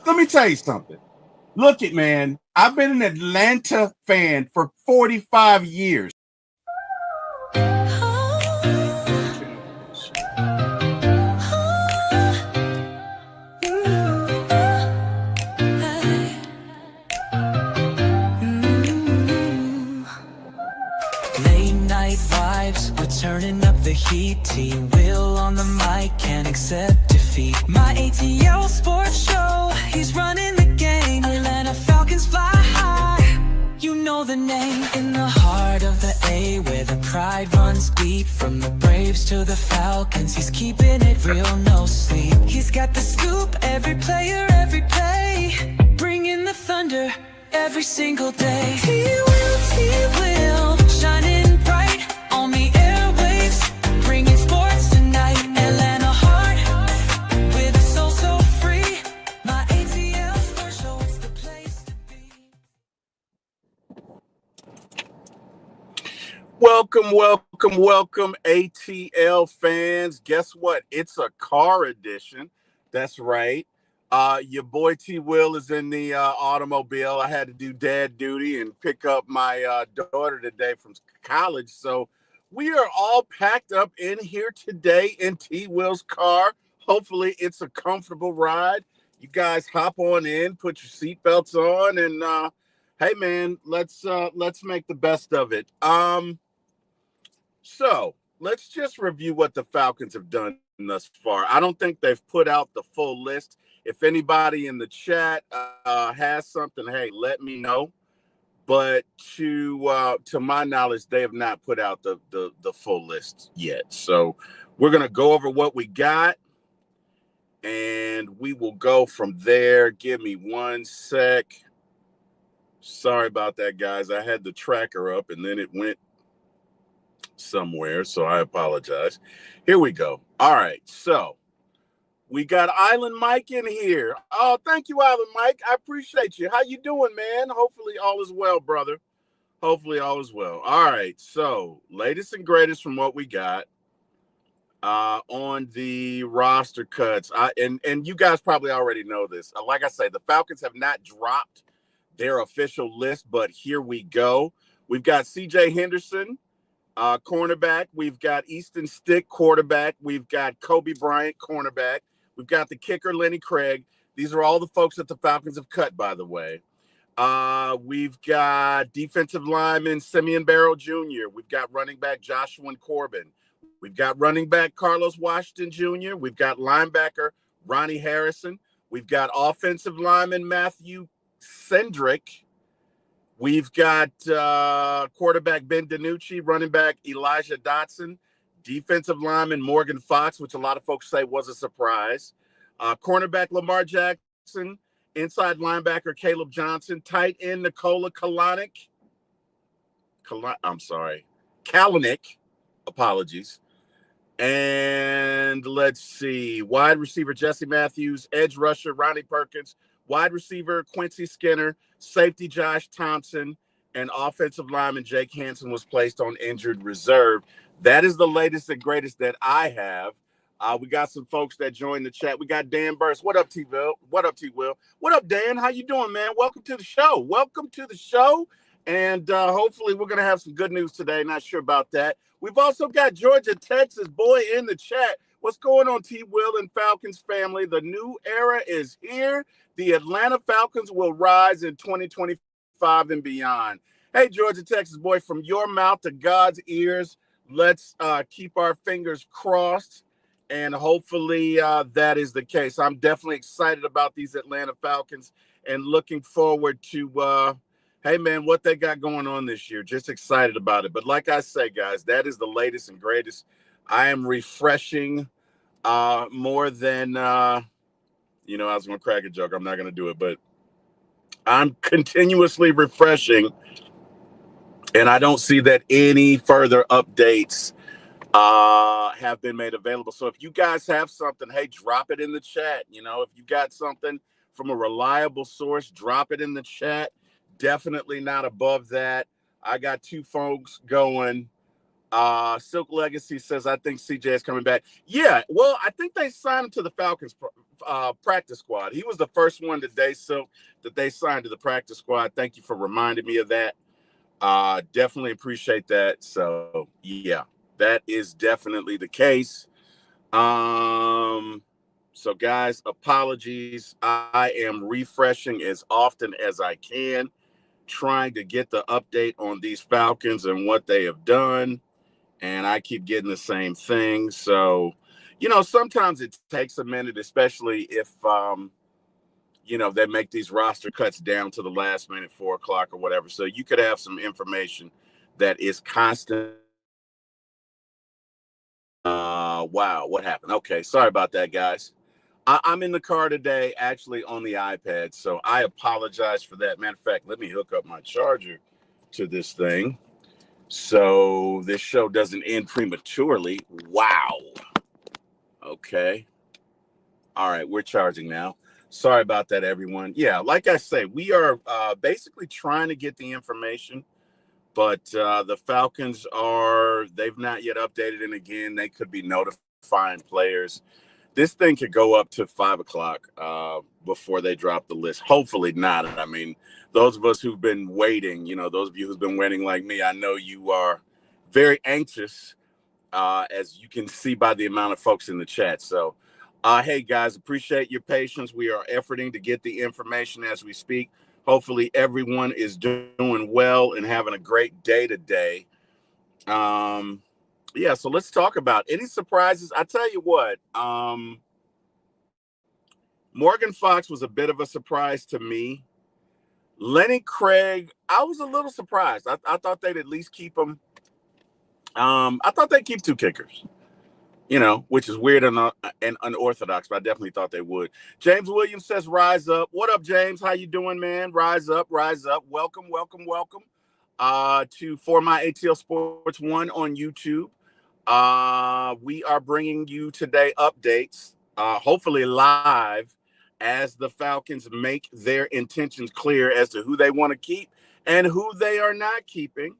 Let me tell you something. Look it, man. I've been an Atlanta fan for 45 years. Late night vibes, we're turning up the heat. T-Will on the mic, can't accept defeat. My ATL sports show, he's running the game. Atlanta Falcons fly high, you know the name. In the heart of the A, where the pride runs deep. From the Braves to the Falcons, he's keeping it real, no sleep. He's got the scoop, every player, every play. Bringing the thunder every single day. T-Will, shining bright on the airwaves, bringing sports tonight. Atlanta heart, with a soul so free. My ATL sports show, it's the place to be. Welcome, ATL fans. Guess what? It's a car edition. That's right. Your boy T. Will is in the automobile. I had to do dad duty and pick up my daughter today from college. So we are all packed up in here today in T. Will's car. Hopefully it's a comfortable ride. You guys hop on in, put your seatbelts on, and hey man, let's make the best of it. So let's just review what the Falcons have done thus far. I don't think they've put out the full list. If anybody in the chat has something, hey, let me know. But to my knowledge, they have not put out the full list yet. So we're gonna go over what we got, and we will go from there. Give me 1 sec. Sorry about that, guys. I had the tracker up, and then it went somewhere, so I apologize. Here we go. All right, so we got Island Mike in here. Oh, thank you, Island Mike. I appreciate you. How you doing, man? Hopefully all is well, brother. Hopefully all is well. All right, so latest and greatest from what we got on the roster cuts. And you guys probably already know this. Like I say, the Falcons have not dropped their official list, but here we go. We've got C.J. Henderson, cornerback. We've got Easton Stick, quarterback. We've got Kobe Bryant, cornerback. We've got the kicker, Lenny Craig. These are all the folks that the Falcons have cut, by the way. We've got defensive lineman Simeon Barrow Jr. We've got running back Joshua Corbin. We've got running back Carlos Washington Jr. We've got linebacker Ronnie Harrison. We've got offensive lineman Matthew Cendrick. We've got quarterback Ben DiNucci, running back Elijah Dotson, defensive lineman Morgan Fox, which a lot of folks say was a surprise, cornerback Lamar Jackson, inside linebacker Caleb Johnson, tight end Nikola Kalanick, apologies. And let's see, wide receiver Jesse Matthews, edge rusher Ronnie Perkins, wide receiver Quincy Skinner, safety Josh Thompson, and offensive lineman Jake Hansen was placed on injured reserve. That is the latest and greatest that I have. We got some folks that joined the chat. We got Dan Burst. What up, T-Will? What up, T-Will? What up, Dan? How you doing, man? Welcome to the show. Welcome to the show. And hopefully we're going to have some good news today. Not sure about that. We've also got Georgia, Texas boy in the chat. What's going on, T-Will and Falcons family? The new era is here. The Atlanta Falcons will rise in 2025 and beyond. Hey, Georgia, Texas boy, from your mouth to God's ears, let's keep our fingers crossed, and hopefully that is the case. I'm definitely excited about these Atlanta Falcons and looking forward to, hey, man, what they got going on this year. Just excited about it. But like I say, guys, that is the latest and greatest. I am refreshing more than, I was going to crack a joke. I'm not going to do it, but I'm continuously refreshing, and I don't see that any further updates have been made available. So if you guys have something, hey, drop it in the chat. If you got something from a reliable source, drop it in the chat. Definitely not above that. I got two folks going. Silk Legacy says, I think CJ is coming back. Yeah, well, I think they signed him to the Falcons practice squad. He was the first one today, so that they signed to the practice squad. Thank you for reminding me of that. Definitely appreciate that. So yeah, that is definitely the case. So guys, apologies. I am refreshing as often as I can, trying to get the update on these Falcons and what they have done. And I keep getting the same thing. So, sometimes it takes a minute, especially if, they make these roster cuts down to the last minute, 4 o'clock or whatever. So you could have some information that is constant. Wow, what happened? Okay, sorry about that, guys. I'm in the car today, actually on the iPad, so I apologize for that. Matter of fact, let me hook up my charger to this thing so this show doesn't end prematurely. Wow. Okay. All right, we're charging now. Sorry about that, everyone. Yeah, like I say, we are basically trying to get the information, but the Falcons they've not yet updated, and again, they could be notifying players. This thing could go up to 5 o'clock before they drop the list. Hopefully not. I mean, those of us who've been waiting, those of you who've been waiting like me, I know you are very anxious, as you can see by the amount of folks in the chat. So, hey, guys, appreciate your patience. We are efforting to get the information as we speak. Hopefully everyone is doing well and having a great day today. Yeah, so let's talk about any surprises. I tell you what, Morgan Fox was a bit of a surprise to me. Lenny Craig, I was a little surprised. I thought they'd at least keep him. I thought they'd keep 2 kickers, which is weird and unorthodox, but I definitely thought they would. James Williams says, rise up. What up, James? How you doing, man? Rise up, rise up. Welcome, welcome, welcome to For My ATL Sports 1 on YouTube. We are bringing you today updates, hopefully live, as the Falcons make their intentions clear as to who they want to keep and who they are not keeping.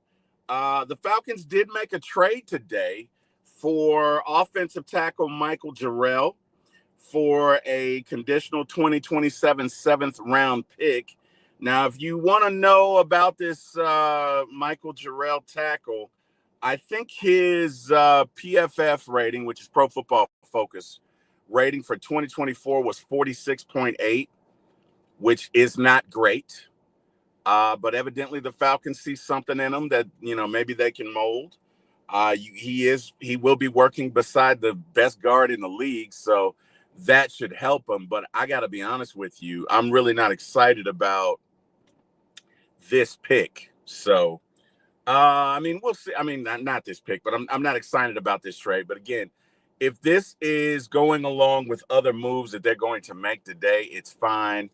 The Falcons did make a trade today for offensive tackle Michael Jarrell for a conditional 2027 7th round pick. Now, if you want to know about this Michael Jarrell tackle, I think his PFF rating, which is Pro Football Focus rating for 2024, was 46.8, which is not great. But evidently the Falcons see something in him that, maybe they can mold. He will be working beside the best guard in the league, so that should help him. But I got to be honest with you, I'm really not excited about this pick. So, I mean, we'll see. I mean, not this pick, but I'm not excited about this trade. But again, if this is going along with other moves that they're going to make today, it's fine.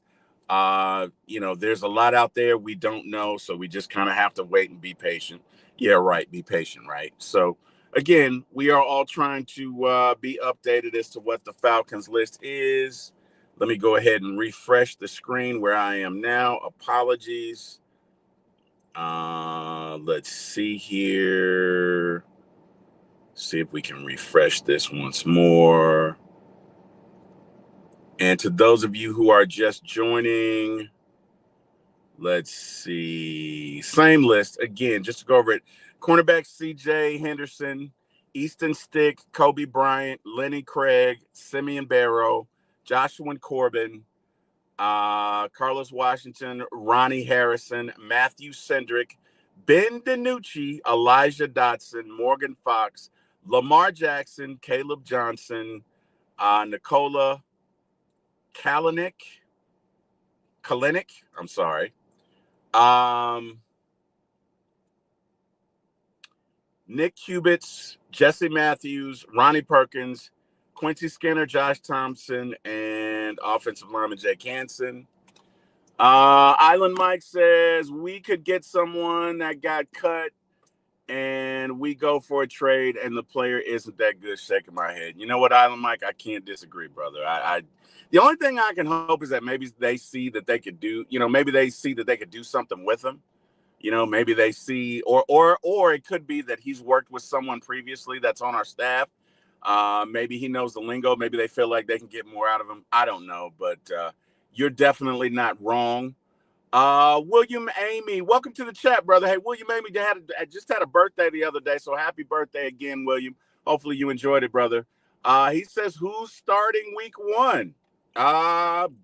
There's a lot out there we don't know, so we just kind of have to wait and be patient. Yeah, right. Be patient, right? So, again, we are all trying to be updated as to what the Falcons list is. Let me go ahead and refresh the screen where I am now. Apologies. Let's see here. See if we can refresh this once more. And to those of you who are just joining, let's see. Same list again, just to go over it. Cornerback CJ Henderson, Easton Stick, Kobe Bryant, Lenny Craig, Simeon Barrow, Joshua Corbin, Carlos Washington, Ronnie Harrison, Matthew Cendrick, Ben DiNucci, Elijah Dotson, Morgan Fox, Lamar Jackson, Caleb Johnson, Nikola Kalinick, I'm sorry. Nick Kubitz, Jesse Matthews, Ronnie Perkins, Quincy Skinner, Josh Thompson, and offensive lineman Jake Hansen. Island Mike says we could get someone that got cut and we go for a trade and the player isn't that good. Shaking my head. You know what, Island Mike? I can't disagree, brother. The only thing I can hope is that maybe they see that they could do, maybe they see that they could do something with him. Maybe they see, or it could be that he's worked with someone previously that's on our staff Maybe he knows the lingo. Maybe they feel like they can get more out of him. I don't know, but you're definitely not wrong. William Amy, welcome to the chat, brother. Hey, William Amy just had a birthday the other day, so happy birthday again, William. Hopefully you enjoyed it, brother. He says, who's starting week 1?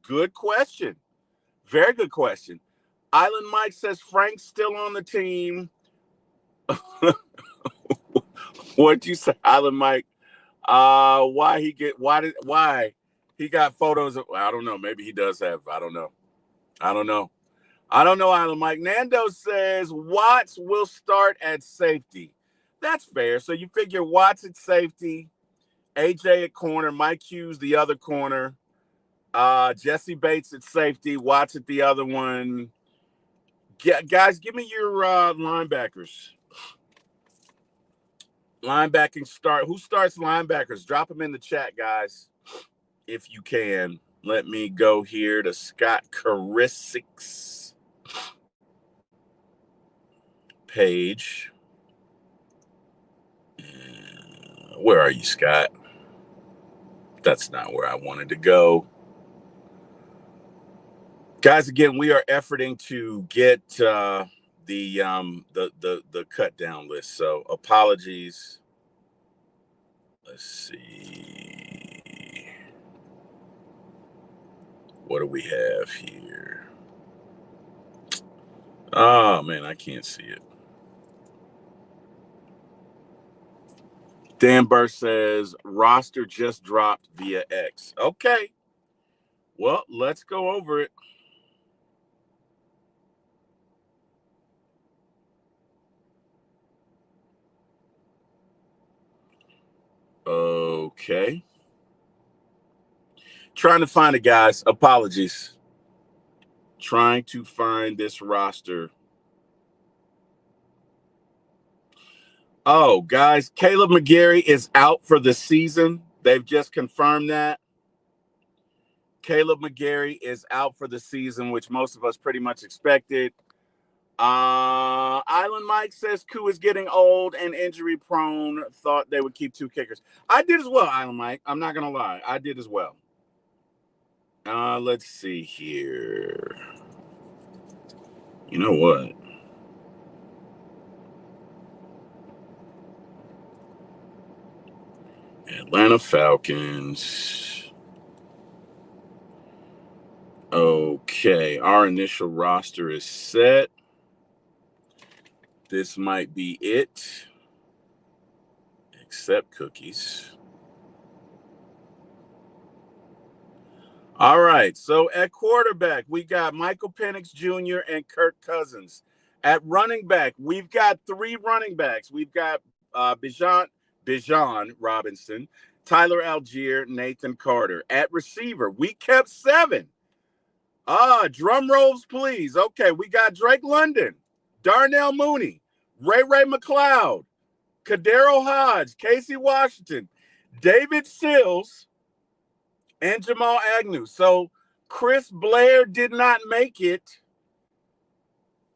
Good question. Very good question. Island Mike says Frank's still on the team. What'd you say, Island Mike? Why he got photos of, I don't know. Maybe he does have, I don't know, Island Mike. Nando says Watts will start at safety. That's fair. So you figure Watts at safety, AJ at corner, Mike Hughes the other corner, Jesse Bates at safety, Watts at the other one. Guys, give me your linebackers. Linebacking start. Who starts linebackers? Drop them in the chat, guys, if you can. Let me go here to Scott Carisic's page. Where are you, Scott? That's not where I wanted to go. Guys, again, we are efforting to get the cut down list. So apologies. Let's see. What do we have here? Oh man, I can't see it. Dan Burr says roster just dropped via X. Okay. Well, let's go over it. Okay. Trying to find it, guys. Apologies. Trying to find this roster. Oh, guys, Caleb McGarry is out for the season. They've just confirmed that. Caleb McGarry is out for the season, which most of us pretty much expected. Island Mike says Koo is getting old and injury prone. Thought they would keep 2 kickers. I did as well, Island Mike. I'm not gonna lie. I did as well. Let's see here. You know what? Atlanta Falcons. Okay, our initial roster is set. This might be it, except cookies. All right, so at quarterback, we got Michael Penix Jr. and Kirk Cousins. At running back, we've got 3 running backs. We've got Bijan Robinson, Tyler Algier, Nathan Carter. At receiver, we kept 7. Drum rolls, please. Okay, we got Drake London, Darnell Mooney, Ray McLeod, Kadero Hodge, Casey Washington, David Sills, and Jamal Agnew. So Chris Blair did not make it.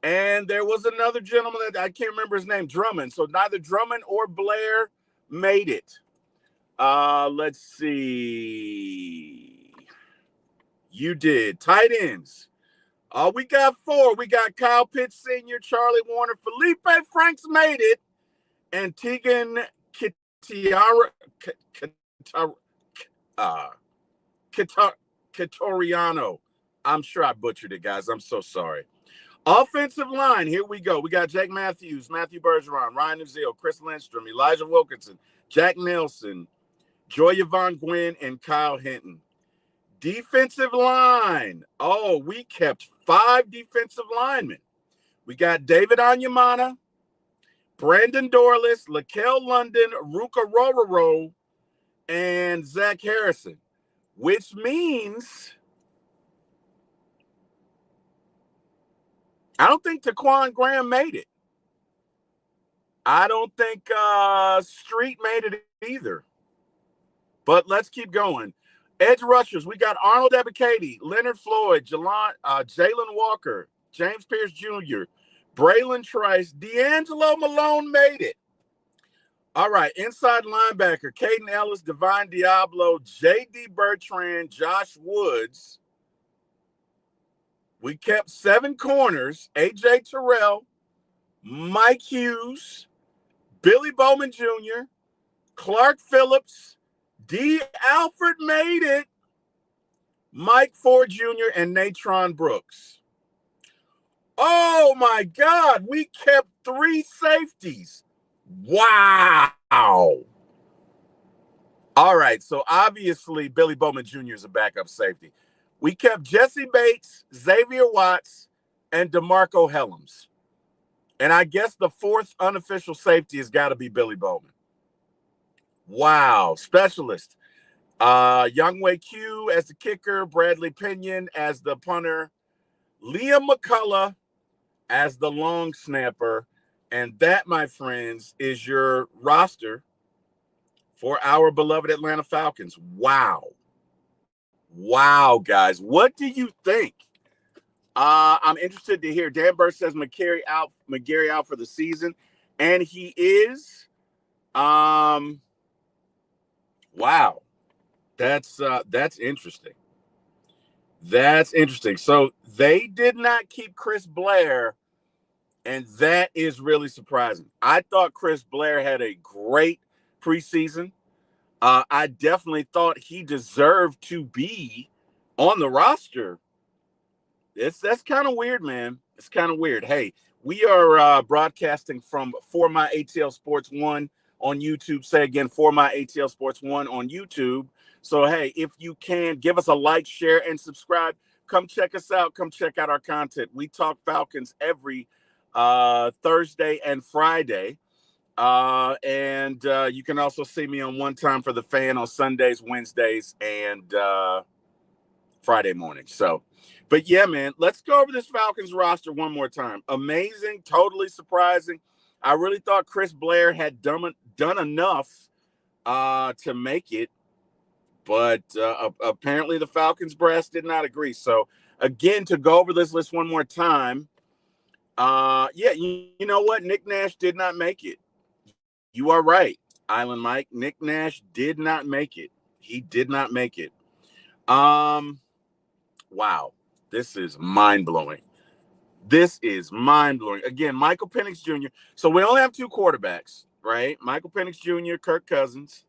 And there was another gentleman that I can't remember his name, Drummond. So neither Drummond or Blair made it. Let's see. You did. Tight ends. We got 4. We got Kyle Pitts Sr., Charlie Warner, Felipe Franks made it, and Tegan Catoriano. I'm sure I butchered it, guys. I'm so sorry. Offensive line, here we go. We got Jake Matthews, Matthew Bergeron, Ryan Uzziel, Chris Lindstrom, Elijah Wilkinson, Jack Nelson, Joy Yvonne Gwynn, and Kyle Hinton. Defensive line. Oh, we kept 5 defensive linemen. We got David Onyemata, Brandon Dorless, Lakel London, Ruka Rororo, and Zach Harrison, which means I don't think Taquan Graham made it. I don't think Street made it either. But let's keep going. Edge rushers, we got Arnold Ebiketie, Leonard Floyd, Jalen Walker, James Pierce Jr., Braylon Trice, D'Angelo Malone made it. All right, inside linebacker, Caden Ellis, Divine Diablo, J.D. Bertrand, Josh Woods. We kept 7 corners, A.J. Terrell, Mike Hughes, Billy Bowman Jr., Clark Phillips, D. Alford made it, Mike Ford Jr., and Natron Brooks. Oh, my God, we kept 3 safeties. Wow. All right, so obviously Billy Bowman Jr. is a backup safety. We kept Jesse Bates, Xavier Watts, and DeMarco Helms. And I guess the 4th unofficial safety has got to be Billy Bowman. Wow. Specialist. Youngway Q as the kicker, Bradley Pinion as the punter, Liam McCullough as the long snapper. And that, my friends, is your roster for our beloved Atlanta Falcons. Wow. Wow, guys. What do you think? I'm interested to hear. Dan Burr says McGarry out for the season. And he is. Wow. That's interesting. That's interesting. So they did not keep Chris Blair, and that is really surprising. I thought Chris Blair had a great preseason. I definitely thought he deserved to be on the roster. That's kind of weird, man. It's kind of weird. Hey, we are broadcasting from For My ATL Sports 1 on YouTube. Say again, For My ATL Sports 1 on YouTube. So, hey, if you can, give us a like, share, and subscribe. Come check us out. Come check out our content. We talk Falcons every Thursday and Friday. And you can also see me on One Time for the Fan on Sundays, Wednesdays, and Friday morning. So, but yeah, man, let's go over this Falcons roster one more time. Amazing, totally surprising. I really thought Chris Blair had done enough to make it, but apparently the Falcons brass did not agree. So, again, to go over this list one more time, yeah, you know what? Nick Nash did not make it. You are right, Island Mike. Nick Nash did not make it. He did not make it. Wow. This is mind-blowing. This is mind-blowing. Again, Michael Penix Jr. So we only have 2 quarterbacks, right? Michael Penix Jr., Kirk Cousins.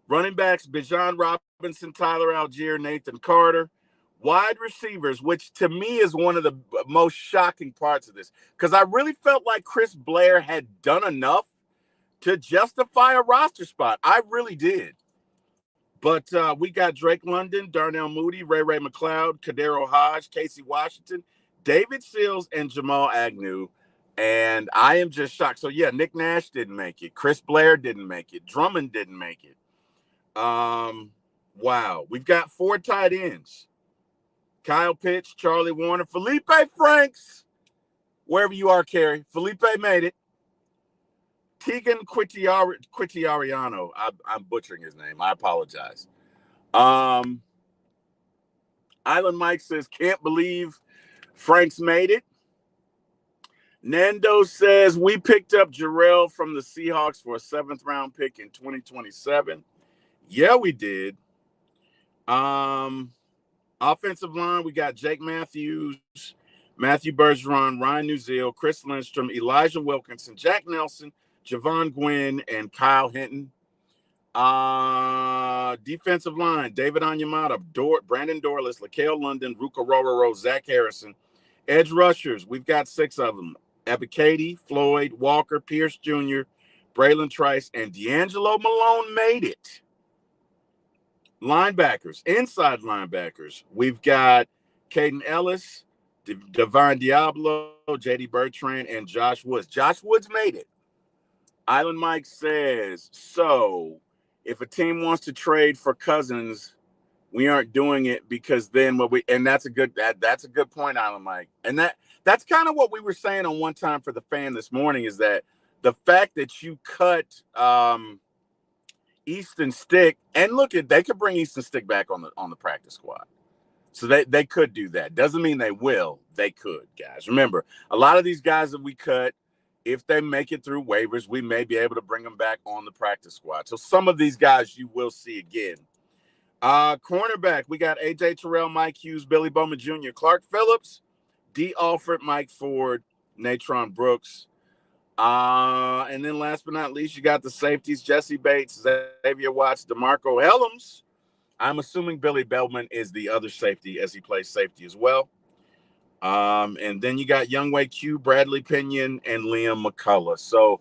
Running backs, Bijan Robinson, Tyler Algier, Nathan Carter. Wide receivers, which to me is one of the most shocking parts of this, because I really felt like Chris Blair had done enough to justify a roster spot. I really did. But we got Drake London, Darnell Mooney, Ray McLeod, Kadero Hodge, Casey Washington, David Sills, and Jamal Agnew. And I am just shocked. So, yeah, Nick Nash didn't make it. Chris Blair didn't make it. Drummond didn't make it. Wow. We've got 4 tight ends. Kyle Pitts, Charlie Warner, Felipe Franks, wherever you are, Carrie. Felipe made it. Tegan Quitiariano. I'm butchering his name. I apologize. Island Mike says, can't believe Franks made it. Nando says, we picked up Jarrell from the Seahawks for a 7th-round pick in 2027. Yeah, we did. Offensive line, we got Jake Matthews, Matthew Bergeron, Ryan Newziel, Chris Lindstrom, Elijah Wilkinson, Jack Nelson, Javon Gwynn, and Kyle Hinton. Defensive line, David Onyemata, Brandon Dorless, LaCale London, Ruka Rororo, Zach Harrison. Edge rushers, we've got 6 of them. Ebiketie, Floyd, Walker, Pierce Jr., Braylon Trice, and D'Angelo Malone made it. Linebackers, inside linebackers, we've got Caden Ellis, Divine Diablo, J.D. Bertrand, and Josh Woods. Josh Woods made it. Island Mike says, so if a team wants to trade for Cousins, we aren't doing it because then that's a good point, Island Mike. And that's kind of what we were saying on One Time for the Fan this morning, is that the fact that you cut Easton Stick, and look, they could bring Easton Stick back on the practice squad. So they could do that. Doesn't mean they will. They could, guys. Remember, a lot of these guys that we cut, if they make it through waivers, we may be able to bring them back on the practice squad. So some of these guys you will see again. Cornerback, we got A.J. Terrell, Mike Hughes, Billy Bowman Jr., Clark Phillips, D. Alford, Mike Ford, Natron Brooks. And then last but not least, you got the safeties, Jesse Bates, Xavier Watts, DeMarco Helms. I'm assuming Billy Bellman is the other safety as he plays safety as well. And then you got Youngway Q, Bradley Pinion, and Liam McCullough. So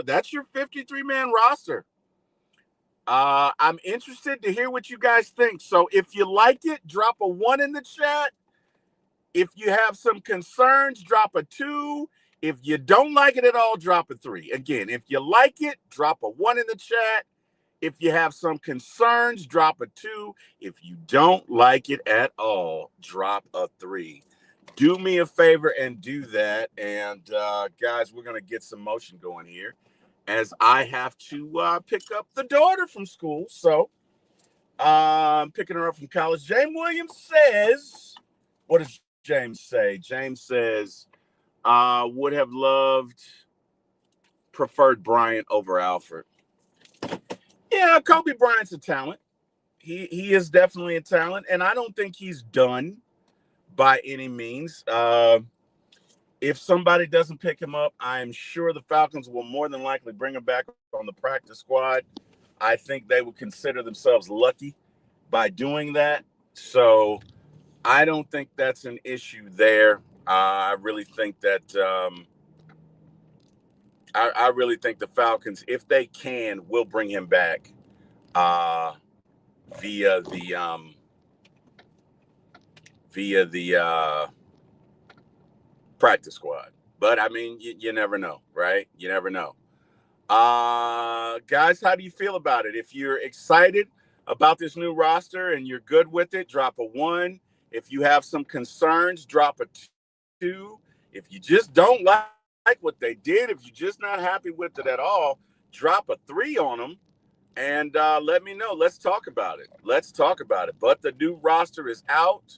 that's your 53-man roster. I'm interested to hear what you guys think. So if you like it, drop a 1 in the chat. If you have some concerns, drop a 2. If you don't like it at all, drop a 3. Again, if you like it, drop a 1 in the chat. If you have some concerns, drop a 2. If you don't like it at all, drop a 3. Do me a favor and do that. And guys, we're going to get some motion going here as I have to pick up the daughter from school. So I'm picking her up from college. James Williams says, what does James say? James says, would have preferred Bryant over Alfred. Yeah, Kobe Bryant's a talent. He is definitely a talent, and I don't think he's done by any means. If somebody doesn't pick him up, I am sure the Falcons will more than likely bring him back on the practice squad. I think they would consider themselves lucky by doing that. So I don't think that's an issue there. I really think that I really think the Falcons, if they can, will bring him back via the practice squad. But I mean, you never know, right? You never know. Guys, how do you feel about it? If you're excited about this new roster and you're good with it, drop a 1. If you have some concerns, drop a 2. If you just don't like what they did, if you're just not happy with it at all, drop a 3 on them and let me know. Let's talk about it. But the new roster is out.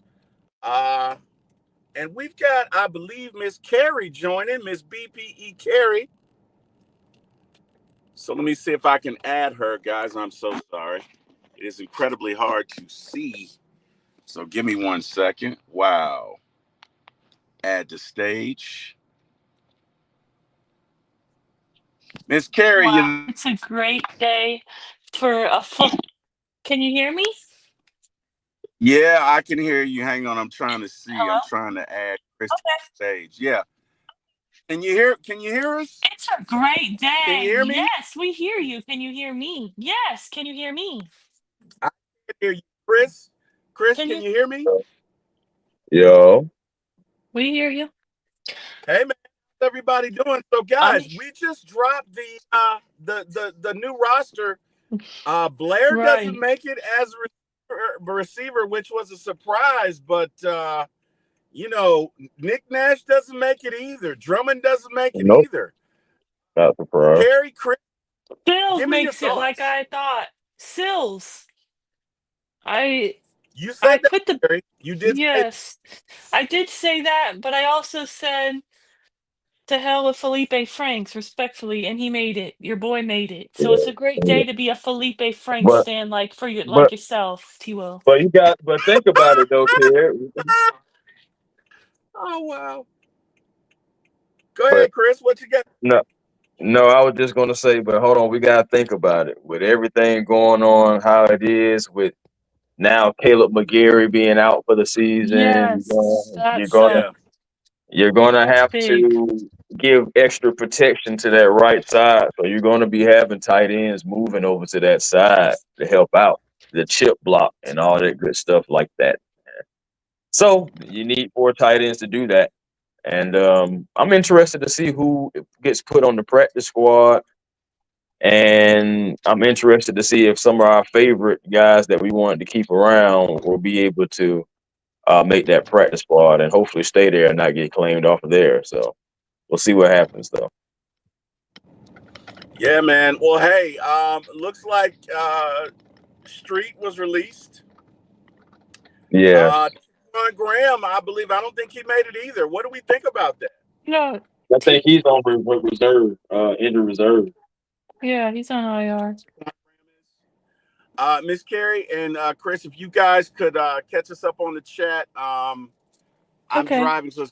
And we've got, I believe, Miss Carey joining, Miss BPE Carey. So let me see if I can add her, guys. I'm so sorry. It is incredibly hard to see. So give me 1 second. Wow. Add to stage. Miss Carey, wow, it's a great day for a full. Can you hear me? Yeah, I can hear you. Hang on. I'm trying to see. Hello? I'm trying to add Chris to Okay. the stage. Yeah. Can you hear us? It's a great day. Can you hear me? Yes, we hear you. Can you hear me? Yes, can you hear me? I can hear you. Chris, Can can you? you hear me? Yo. We hear you. Hey man, how's everybody doing? So guys, we just dropped the new roster. Blair doesn't Right. make it as a receiver, which was a surprise, but Nick Nash doesn't make it either. Drummond doesn't make it Nope. either. Not surprised. Carey, Chris, Sills give me your makes it like thoughts. I thought. Sills. You I said that, put the Carey. You did say that. yes. I did say that, but I also said to hell with Felipe Franks, respectfully, and he made it. Your boy made it. So it's Yeah. a great Yeah. day to be a Felipe Franks But fan like but yourself, T Will. but think about it though, kid. Oh wow. Go But ahead, Chris. What you got? no, I was just gonna say, but hold on, we gotta think about it. With everything going on, how it is with now Caleb McGarry being out for the season, Yes, you're that's gonna Yeah. you're gonna that's have big. to give extra protection to that right side. So you're gonna be having tight ends moving over to that side to help out the chip block and all that good stuff like that. So you need 4 tight ends to do that. And I'm interested to see who gets put on the practice squad. And I'm interested to see if some of our favorite guys that we wanted to keep around will be able to make that practice squad and hopefully stay there and not get claimed off of there. So we'll see what happens, though. Yeah, man. Well, hey, looks like Street was released. Yeah. Graham, I don't think he made it either. What do we think about that? No, I think T. he's on reserve, injured reserve. Yeah, he's on IR. Miss Carrie and Chris, if you guys could catch us up on the chat. I'm Okay. driving, so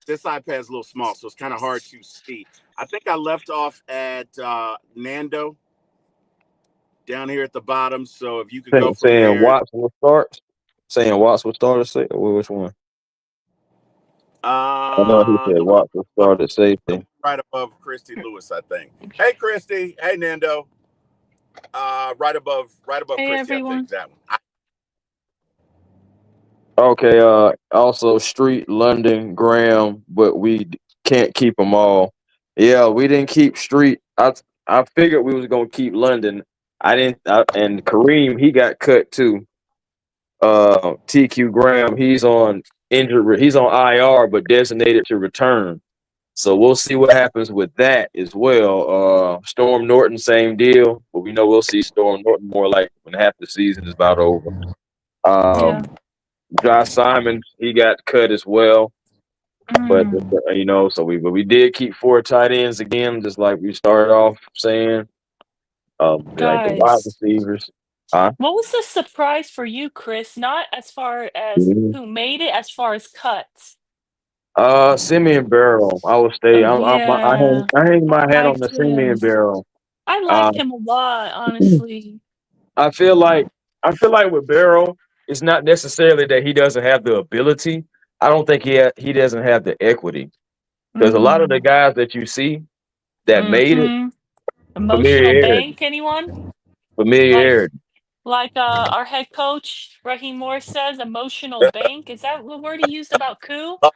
this iPad's a little small, so it's kind of hard to see. I think I left off at Nando down here at the bottom. So if you could go from Saying there. Watts will start. Saying Watts will start at safety. Which one? I know he said The Watts will start at one safety. right above Christy Lewis, I think. Hey, Christy. Hey, Nando. Right above Hey, Christy, I think everyone. that one. Okay. Also Street, London, Graham, but we can't keep them all. Yeah, we didn't keep Street. I figured we was gonna keep London. I didn't. And Kareem, he got cut too. TQ Graham, he's on injured. He's on IR, but designated to return. So we'll see what happens with that as well. Storm Norton, same deal, but we know we'll see Storm Norton more like when half the season is about over. Yeah. Um, Josh Simon, he got cut as well, but Mm. so we did keep four tight ends again, just like we started off saying. Like the wide Guys, receivers. Huh? what was the surprise for you, Chris? Not as far as who made it, as far as cuts. Simeon Barrow. I would stay. Yeah, I hang I my hat on liked the Simeon him. Barrow. I Uh, liked him a lot, honestly. I feel like with Barrow, it's not necessarily that he doesn't have the ability. I don't think he doesn't have the equity because a lot of the Mm. guys that you see that made it Mm-hmm. Emotional familiarity, bank, anyone? Like familiarity. our head coach, Raheem Morris says, emotional bank. Is that the word he used about Koo? Oh,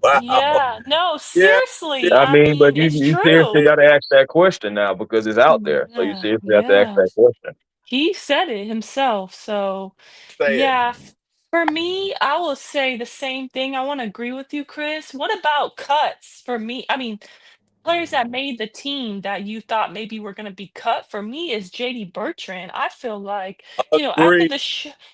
wow. Yeah. No, Yeah. Yeah. seriously. I I mean, but mean, you it's you seriously true. got to ask that question now because it's out there. So you Yeah, seriously have to ask yeah. that question. He said it himself. So, Say it. yeah, for me, I will say the same thing. I want to agree with you, Chris. What about cuts for me? I mean, players that made the team that you thought maybe were going to be cut for me is JD Bertrand. I feel like, after Agree.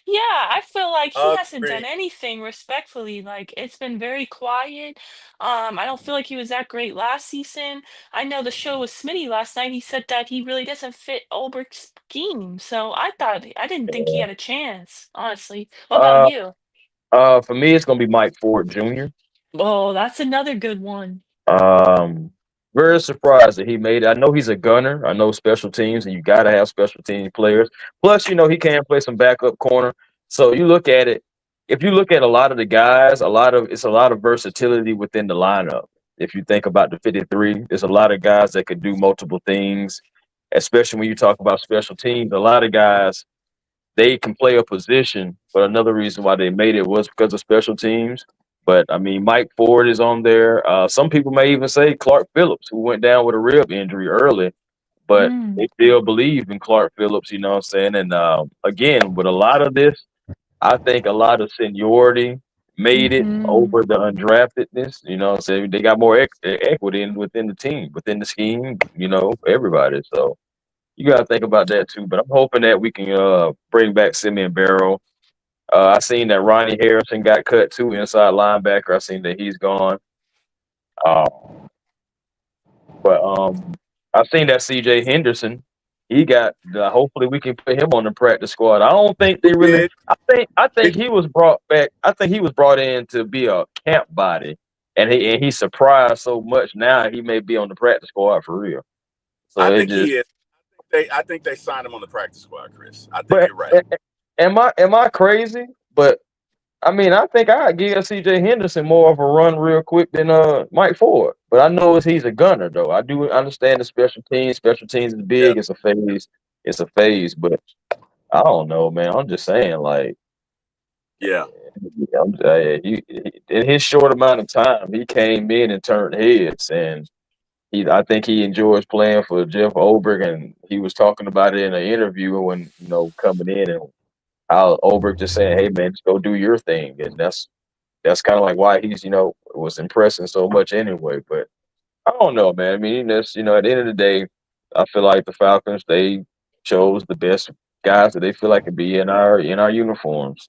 yeah, I feel like he hasn't done Agree. anything respectfully. Like it's been very quiet. I don't feel like he was that great last season. I know the show with Smitty last night. He said that he really doesn't fit Ulbricht's scheme. So I didn't think he had a chance, honestly. What about Uh, you? for me, it's gonna be Mike Ford Jr. Oh, that's another good one. Um, Very surprised that he made it. I know he's a gunner. I know special teams, and you got to have special team players. Plus, he can play some backup corner. So you look at it. If you look at a lot of the guys, it's a lot of versatility within the lineup. If you think about the 53, there's a lot of guys that could do multiple things. Especially when you talk about special teams, a lot of guys they can play a position, but another reason why they made it was because of special teams. But I mean, Mike Ford is on there. Some people may even say Clark Phillips, who went down with a rib injury early, but Mm, they still believe in Clark Phillips. You know what I'm saying? And again, with a lot of this, I think a lot of seniority made it mm-hmm. over the undraftedness. You know what I'm saying? They got more equity within the team, within the scheme. Everybody. So you got to think about that too. But I'm hoping that we can bring back Simeon Barrow. I seen that Ronnie Harrison got cut too, inside linebacker. I seen that he's gone. Uh, but I seen that C.J. Henderson. He got. Hopefully, we can put him on the practice squad. I don't think We they really. did. I think We he was brought back. I think he was brought in to be a camp body, and he surprised so much. Now he may be on the practice squad for real. So I it think just. he is. I think they signed him on the practice squad, Chris. I think But you're right. am I crazy? But I mean, I think I'd give C.J. Henderson more of a run real quick than Mike Ford. But I know he's a gunner though. I do understand the special teams. Special teams is Yeah. big. It's a phase. It's a phase. But I don't know, man. I'm just saying, like, Yeah. in his short amount of time, he came in and turned heads, and I think he enjoys playing for Jeff Ulbrich, and he was talking about it in an interview when coming in and how Ulbrich just saying, "Hey, man, just go do your thing," and that's kind of like why he's was impressing so much anyway. But I don't know, man. I mean, that's at the end of the day, I feel like the Falcons they chose the best guys that they feel like could be in our uniforms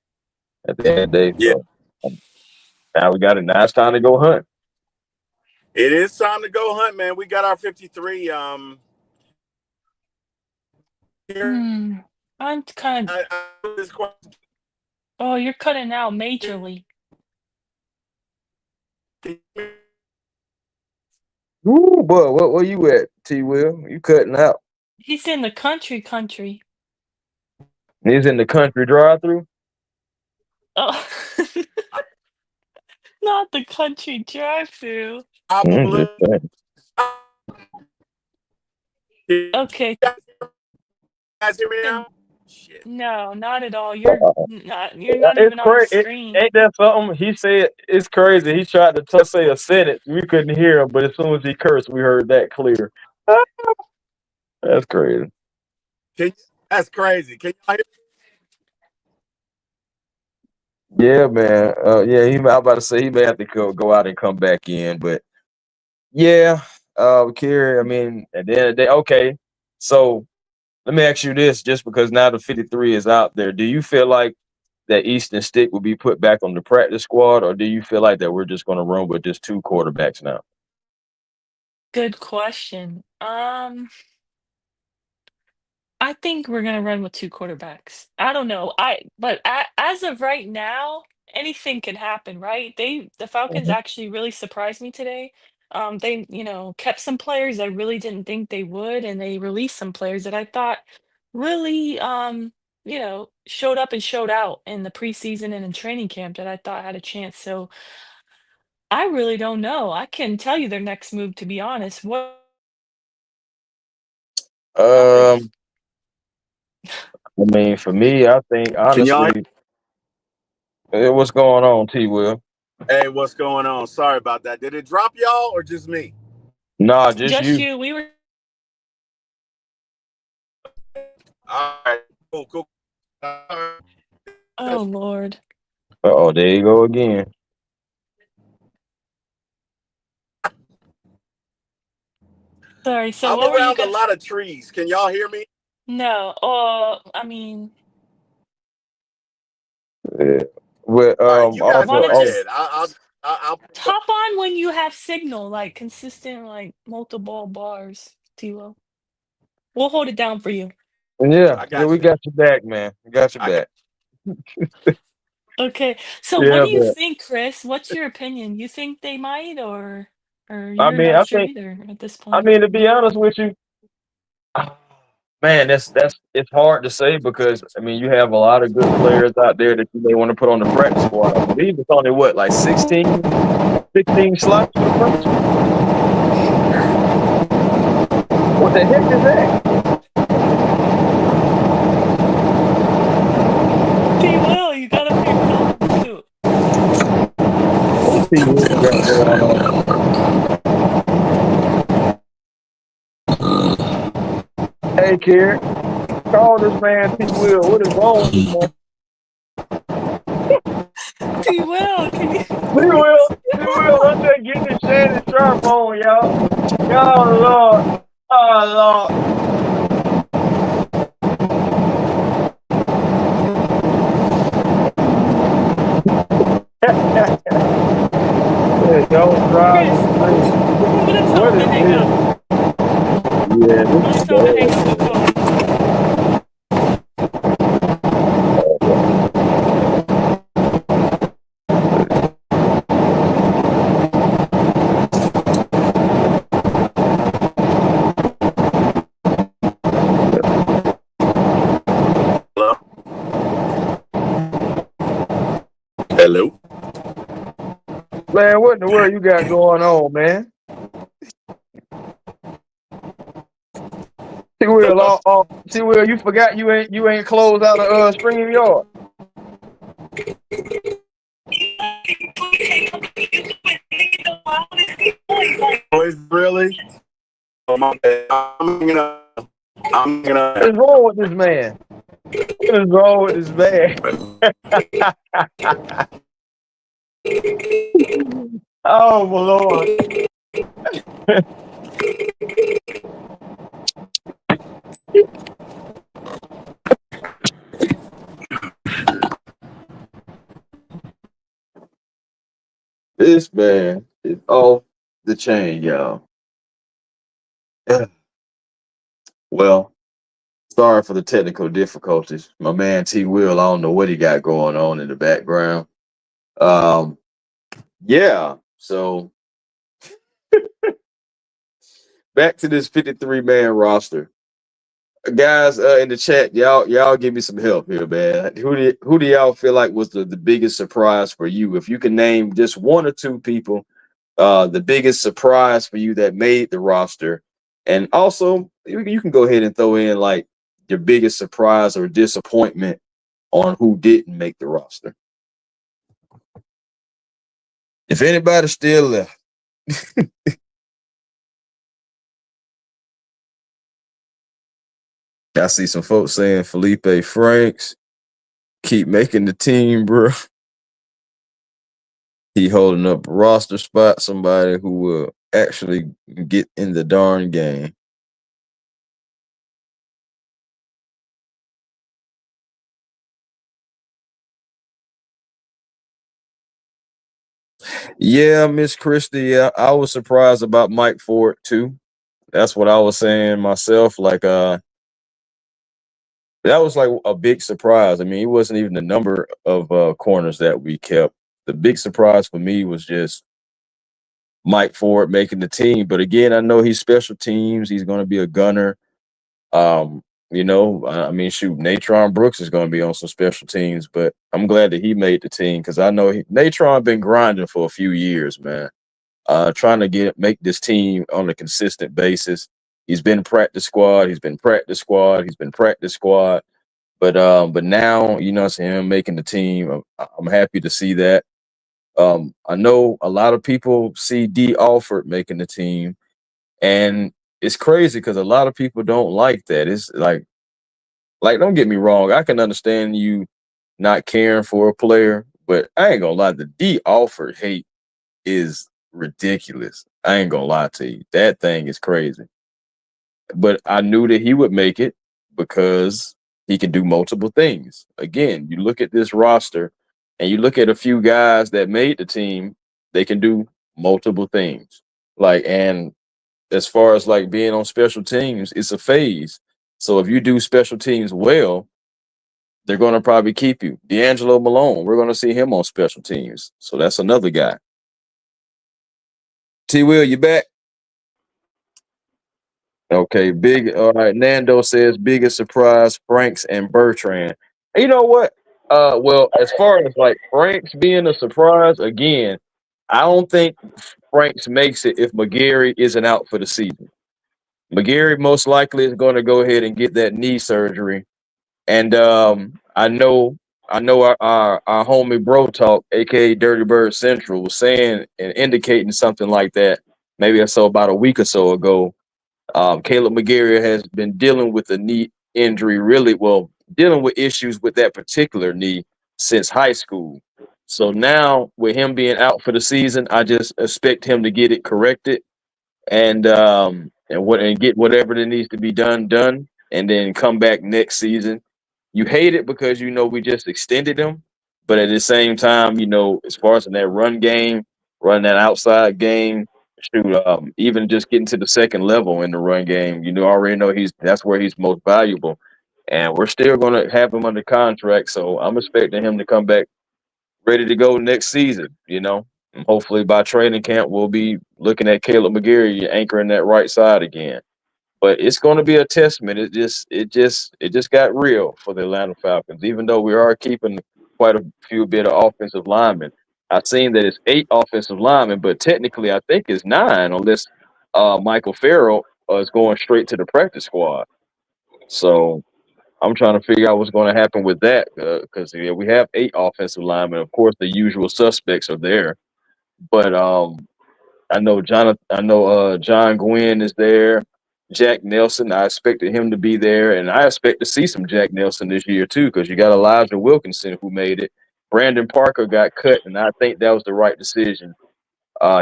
at the end of the day. Yeah. So now we got it. Now it's time to go hunt. It is time to go hunt, man. We got our 53. Here, I'm kind of. this question. Oh, you're cutting out majorly. Ooh, boy, where you at, T. Will? You cutting out? He's in the country. He's in the country drive-through. Oh, not the country drive-through. Probably. Just saying. Okay. Guys hear me Then now? Shit. no, not at all. You're not It's even on the crazy. screen. Ain't that something? He said it's crazy. He tried to say a sentence. We couldn't hear him, but as soon as he cursed, we heard that clear. That's crazy. That's crazy. Can y'all hear? Yeah, man. Yeah, I'm about to say he may have to go out and come back in, but yeah, Kerry. I mean, at the end of the day, okay. So let me ask you this: just because now the 53 is out there, do you feel like that Easton Stick will be put back on the practice squad, or do you feel like that we're just going to run with just two quarterbacks now? Good question. I think we're gonna run with 2 quarterbacks. I don't know. As of right now, anything can happen, right? The Falcons Mhm. actually really surprised me today. They, kept some players I really didn't think they would, and they released some players that I thought really, showed up and showed out in the preseason and in training camp that I thought had a chance. So I really don't know. I can tell you their next move, to be honest. What Um, I mean, for me, I think Can y'all hear? honestly, what's going on, T. Will? Hey, what's going on? Sorry about that. Did it drop y'all or just me? Nah, just just you. you, we were All right, cool. Uh, oh Lord. Oh, there you go again. Sorry, so I'm what were you around a gonna lot of trees. Can y'all hear me? No, I mean, Yeah. Well, All right, you guys wanna go also, ahead. just I'll pick up. hop on when you have signal, like consistent, like multiple bars, Tilo. We'll hold it down for you. yeah, I yeah, got we you. got your back, man. We got your I got. back. Okay. So what Yeah, do you but think, Chris? What's your opinion? You think they might or I you're mean, not I sure think, either at this I point? mean, to be honest with you, man, that's it's hard to say because I mean, you have a lot of good players out there that you may want to put on the practice squad. I believe it's only what, like 16 slots for the practice squad. What the heck is that? T Will, you gotta put yourself on mute. What T. Will got going on? Hey, kid, call this man T. Will. What is wrong with this man? T Will, can you T. Will, I'm just getting the Shannon Sharp on, y'all. Y'all, Lord. Oh, Lord. Hey, don't drive me Chris, crazy. I'm gonna tell What him to is hang this? up. Yeah, I'm this gonna is tell him to hang bad, up the man. phone. Hello. Hello. Man, what in the world you got going on, man? T. Will, you forgot you ain't closed out of Stream Yard. Boys, really? Oh my bad. I'm gonna. What is wrong with this man? What is wrong with this man? Oh my Lord. This man is off the chain, y'all. Well, sorry for the technical difficulties. My man T Will, I don't know what he got going on in the background. Um, yeah. So back to this 53-man roster. Guys, in the chat, y'all give me some help here, man. Who do y'all feel like was the biggest surprise for you? If you can name just one or two people, the biggest surprise for you that made the roster, and also you can go ahead and throw in like your biggest surprise or disappointment on who didn't make the roster. If anybody's still left. I see some folks saying Felipe Franks keep making the team, bro. He holding up a roster spot, somebody who will actually get in the darn game. Yeah, Miss Christie, yeah, I was surprised about Mike Ford too. That's what I was saying myself. Like, that was like a big surprise. I mean, it wasn't even the number of corners that we kept. The big surprise for me was just Mike Ford making the team. But again, I know he's special teams. He's going to be a gunner. I mean, shoot, Natron Brooks is going to be on some special teams, but I'm glad that he made the team because I know Natron been grinding for a few years, man. Trying to make this team on a consistent basis. He's been practice squad. He's been practice squad. He's been practice squad. But now, seeing him making the team, I'm happy to see that. I know a lot of people see D. Alford making the team, and it's crazy because a lot of people don't like that. It's like don't get me wrong, I can understand you not caring for a player, but I ain't gonna lie, the D. Alford hate is ridiculous. I ain't gonna lie to you, that thing is crazy. But I knew that he would make it because he can do multiple things. Again, you look at this roster and you look at a few guys that made the team, they can do multiple things. And as far as like being on special teams, it's a phase. So if you do special teams well, they're going to probably keep you. D'Angelo Malone, we're going to see him on special teams. So that's another guy. T. Will, you back? Okay, big. All right, Nando says biggest surprise: Franks and Bertrand. And you know what? Well, as far as like Franks being a surprise, again, I don't think Franks makes it if McGarry isn't out for the season. McGarry most likely is going to go ahead and get that knee surgery, and I know our homie Bro Talk, aka Dirty Bird Central, was saying and indicating something like that. Maybe I saw about a week or so ago. Caleb McGarry has been dealing with a knee injury, dealing with issues with that particular knee since high school. So now, with him being out for the season, I just expect him to get it corrected and get whatever that needs to be done, and then come back next season. You hate it because we just extended him, but at the same time, as far as in that run game, run that outside game, shoot, even just getting to the second level in the run game, already know that's where he's most valuable, and we're still going to have him under contract. So I'm expecting him to come back ready to go next season. And hopefully by training camp we'll be looking at Caleb McGarry anchoring that right side again. But it's going to be a testament. It just got real for the Atlanta Falcons. Even though we are keeping quite a few bit of offensive linemen, I've seen that it's 8 offensive linemen, but technically I think it's 9, unless Michael Farrell is going straight to the practice squad. So I'm trying to figure out what's going to happen with that because we have 8 offensive linemen. Of course, the usual suspects are there, but I know John Gwynn is there. Jack Nelson, I expected him to be there, and I expect to see some Jack Nelson this year too, because you got Elijah Wilkinson who made it. Brandon Parker got cut, and I think that was the right decision.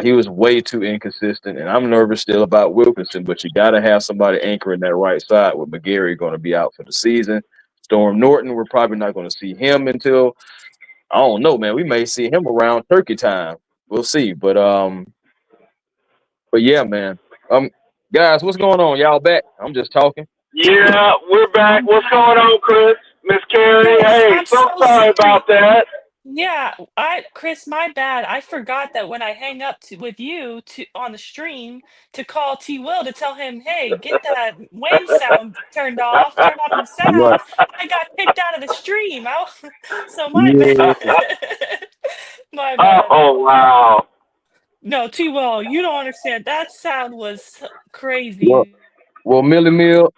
He was way too inconsistent, and I'm nervous still about Wilkinson, but you got to have somebody anchoring that right side with McGarry going to be out for the season. Storm Norton, we're probably not going to see him until, I don't know, man. We may see him around turkey time. We'll see, but But yeah, man. Um, guys, what's going on? Y'all back? I'm just talking. Yeah, we're back. I'm What's back. going on, Chris? Miss Carrie? Chris, Hey, I'm so so sorry sorry. about that. Yeah, Chris, my bad. I forgot that when I hang up with you to on the stream to call T Will to tell him, hey, get that Wayne sound turned off, turn off your sound. Right. I got kicked out of the stream. So my bad. Yeah. My bad. Oh, wow. No, T Will, you don't understand. That sound was Well, crazy. well, Millie Mill,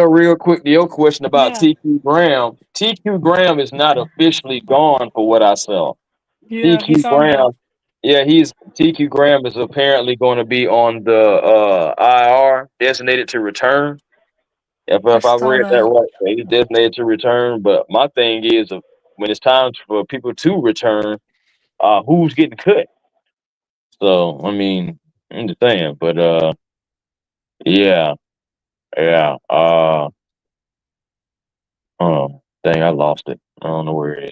real quick to your question about Yeah, TQ Graham. TQ Graham is not officially gone for what I saw. yeah, TQ he's on now. Graham, yeah, he's TQ Graham is apparently going to be on the IR, designated to return. I If I've saw read that that. right, so he's designated to return. But my thing is, when it's time for people to return, who's getting cut? So I mean, I'm just saying. But yeah, yeah. Oh, dang, I lost it. I don't know where it is.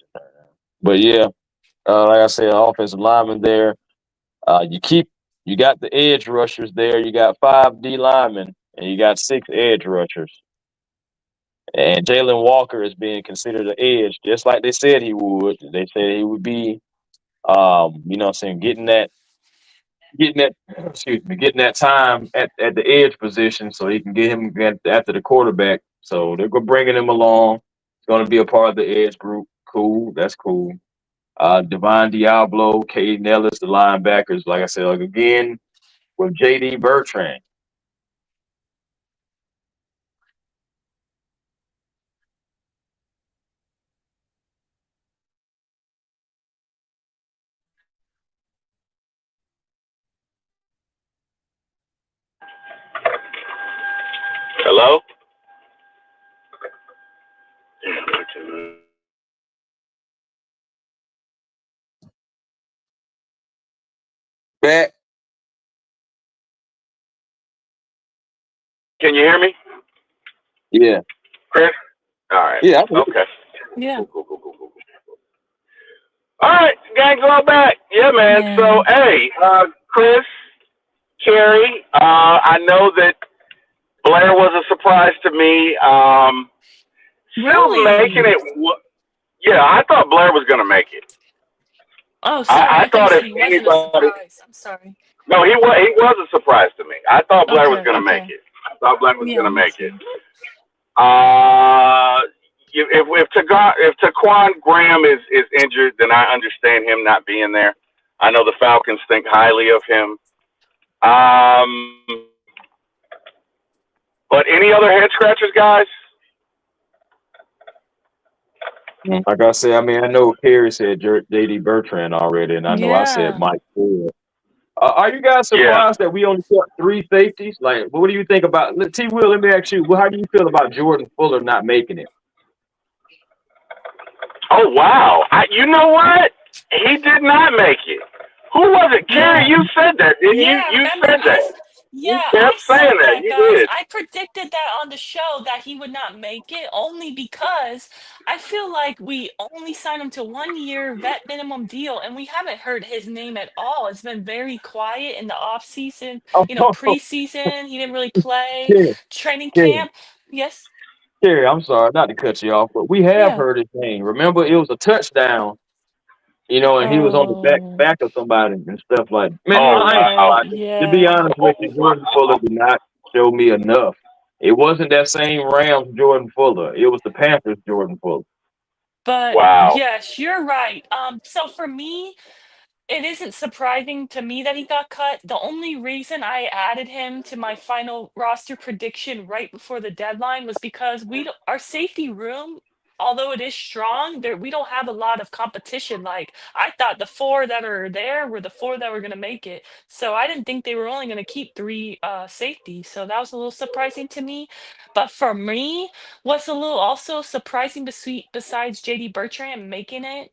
But yeah, like I said, offensive lineman there. You keep you got the edge rushers there. You got 5 D linemen and you got 6 edge rushers. And Jalen Walker is being considered an edge, just like they said he would. They said he would be, what I'm saying, getting that, excuse me, getting that time at the edge position so he can get him after the quarterback. So they're bringing him along. He's going to be a part of the edge group. Cool, that's cool. Divine Diablo, Cade Nellis, the linebackers. Like I said, like again with JD Bertrand. Hello? Back, Can you hear me, yeah, Chris? All right. yeah, Okay. Yeah, Cool, cool, cool, cool, cool. All right, gang, go back. Yeah, man. So, yeah. hey, Chris, Carrie, I know that Blair was a surprise to me. Still making Really? it. Yeah, I thought Blair was going to make it. Oh, sorry. I I thought you thought if said he wasn't a anybody, surprise. I'm sorry. no, he was a surprise to me. I thought Blair was Okay, going to make okay. it. I thought Blair was going Yeah, to me make it. too. Uh, if Taquan Graham is injured, then I understand him not being there. I know the Falcons think highly of him. Um, but any other head scratchers, guys? like I said, I mean, I know Kerry said JD Bertrand already, and I know I said Yeah. Mike Ford. Are you guys Yeah. surprised that we only got 3 safeties? Like, what do you think about T? Will, let me ask you. Well, how do you feel about Jordan Fuller not making it? Oh wow! You know what? He did not make it. Who was it? Carrie, Yeah. you said that, didn't you? Yeah, You remember said that. You yeah, I kept said saying that. that, You guys. did. I predicted that on the show that he would not make it only because I feel like we only signed him to 1 year vet minimum deal and we haven't heard his name at all. It's been very quiet in the off season, Oh, preseason. He didn't really play, Kerry, training Kerry, camp. Yes. Kerry, I'm sorry not to cut you off, but we have Yeah. heard his name. Remember, it was a touchdown, and he was on the Oh. back of somebody and stuff like. Man, Oh I ain't gonna wow. lie. Yeah, To be yeah. honest with you, Oh Jordan Fuller wow. did not show me enough. It wasn't that same Rams Jordan Fuller. It was the Panthers Jordan Fuller. But Wow. yes, you're right. So for me, it isn't surprising to me that he got cut. The only reason I added him to my final roster prediction right before the deadline was because our safety room, although it is strong, there we don't have a lot of competition. Like I thought the four that are there were the four that were going to make it. So I didn't think they were only going to keep three safeties. So that was a little surprising to me. But for me, what's a little also surprising besides JD Bertrand making it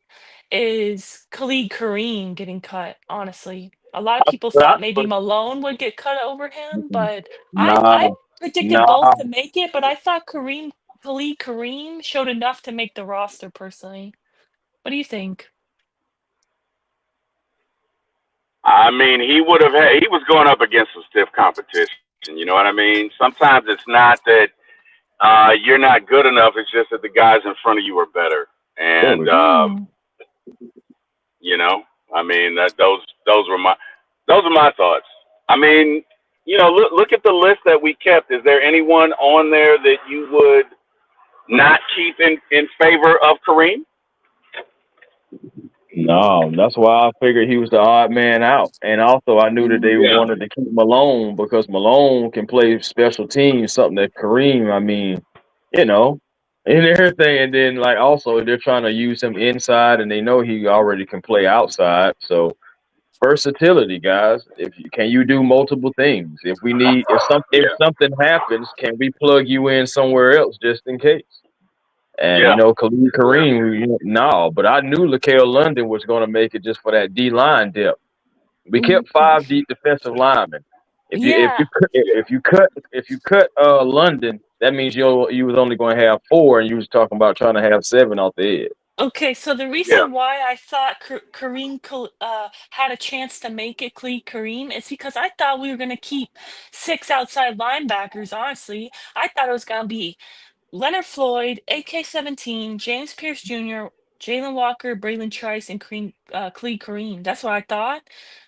is Khalid Kareem getting cut, honestly. A lot of people But I, thought maybe Malone would get cut over him, but nah, I predicted both nah. to make it, but I thought Khalid Kareem showed enough to make the roster personally. What do you think? I mean, he was going up against some stiff competition. You know what I mean? Sometimes it's not that you're not good enough. It's just that the guys in front of you are better. And Totally. Mm. you know, I mean, those are my thoughts. I mean, you know, look at the list that we kept. Is there anyone on there that you would not keep in favor of Kareem? No, that's why I figured he was the odd man out. And also, I knew that they Mm. Yeah, wanted to keep Malone because Malone can play special teams, something that Kareem, I mean, you know, and everything. And then, like, also, they're trying to use him inside, and they know he already can play outside. So, versatility, guys. If you can, you do multiple things. If yeah, something happens, can we plug you in somewhere else just in case? And yeah, Khalid Kareem, no, but I knew Lakel London was going to make it just for that D line depth. We Mm. kept 5 deep defensive linemen. Yeah. If you cut London, that means you was only going to have 4, and you was talking about trying to have 7 off the edge. Okay, so the yeah. reason why I thought had a chance to make it Kareem is because I thought we were going to keep 6 outside linebackers, honestly. I thought it was going to be Leonard Floyd, AK-17, James Pierce Jr., Jalen Walker, Braylon Trice, and Khalid Kareem. That's what I thought.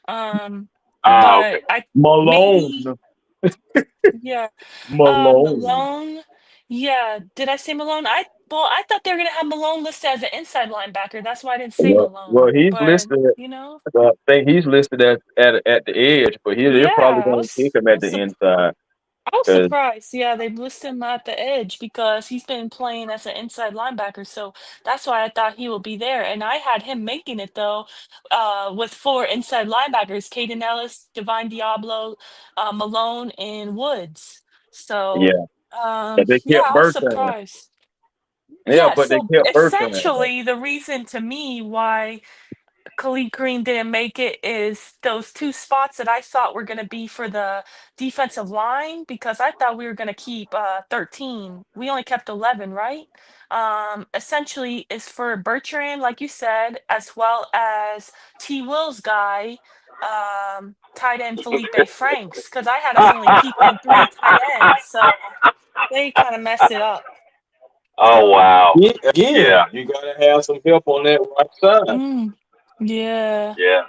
Um, Okay. but I Malone, maybe, yeah. Malone. Malone. Yeah. Did I say Malone? I thought they were gonna have Malone listed as an inside linebacker. That's why I didn't say Well, Malone. he's But listed. you know, I think he's listed at the edge, but they're probably yeah, going to keep him at the inside I was because surprised. Yeah, they listed him at the edge because he's been playing as an inside linebacker. So that's why I thought he would be there. And I had him making it though, with 4 inside linebackers: Caden Ellis, Divine Diablo, Malone, and Woods. So yeah, but they yeah, kept I was Bertrand. surprised. Yeah, Yeah, but they so kept Bertrand. essentially the reason to me why Khalid Kareem didn't make it is those 2 spots that I thought were going to be for the defensive line because I thought we were going to keep 13. We only kept 11, right? Essentially is for Bertrand, like you said, as well as T. Will's guy, tight end Felipe Franks, because I had us only keeping 3 tight ends, so they kind of messed it up. Oh So, wow. Yeah, Yeah, again, you got to have some help on that right side. mm, yeah. yeah.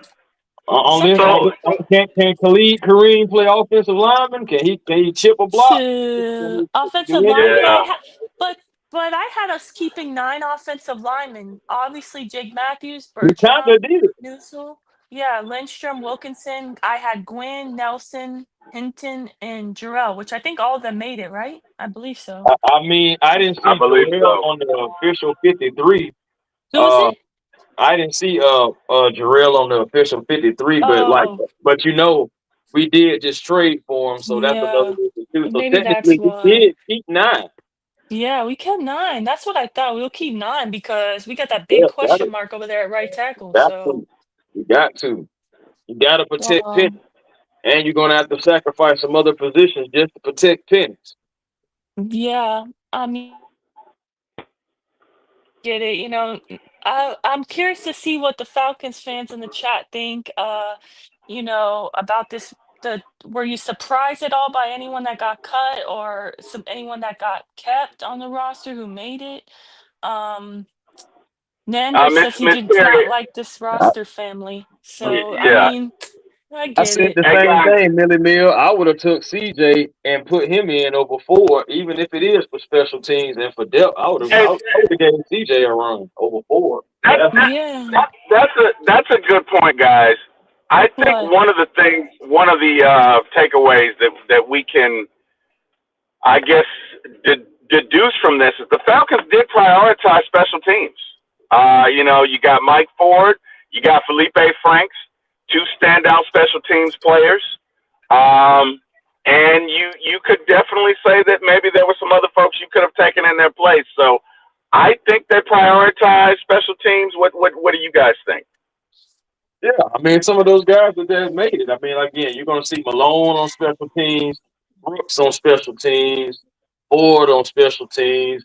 On Some this, people So can Khalid Kareem play offensive lineman? Can he chip a block? to Can he offensive do lineman, anything? yeah. but I had us keeping 9 offensive linemen. Obviously, Jake Matthews, He kind Bertram, of did. Newsel, yeah, Lindstrom, Wilkinson. I had Gwynn, Nelson, Hinton, and Jarrell, which I think all of them made it, right? I believe so. I mean, I didn't I see believe Jarrell so. on the official 53. Who was Uh, it? I didn't see Jarrell on the official 53, Oh, but we did just trade for him, so that's another yeah. reason too. So Maybe that's technically, we why. did keep 9. Yeah, we kept 9. That's what I thought. We'll keep 9 because we got that big Yeah, got question it. mark over there at right tackle. Got So, to. You got to. You got to protect Penny, um, and you're gonna have to sacrifice some other positions just to protect Pennies. yeah. I mean, get it. I'm curious to see what the Falcons fans in the chat think. About this. Were you surprised at all by anyone that got cut or anyone that got kept on the roster who made it? Um, Nando Miss says he Miss does Terry. not like this roster family. So I Yeah. mean, I I get said it. the Hey same guys. thing, Millie Mill. I would have took CJ and put him in over 4, even if it is for special teams and for depth. Hey, I would have gave CJ a run over 4. that, Yeah, that, Yeah. that's a good point, guys. I think What? one of the takeaways that we can, I guess, deduce from this is the Falcons did prioritize special teams. You know, you got Mike Ford, you got Felipe Franks, 2 standout special teams players. And you could definitely say that maybe there were some other folks you could have taken in their place. So I think they prioritize special teams. What do you guys think? yeah. I mean, some of those guys that have made it. I mean, again, you're going to see Malone on special teams, Brooks on special teams, Ford on special teams,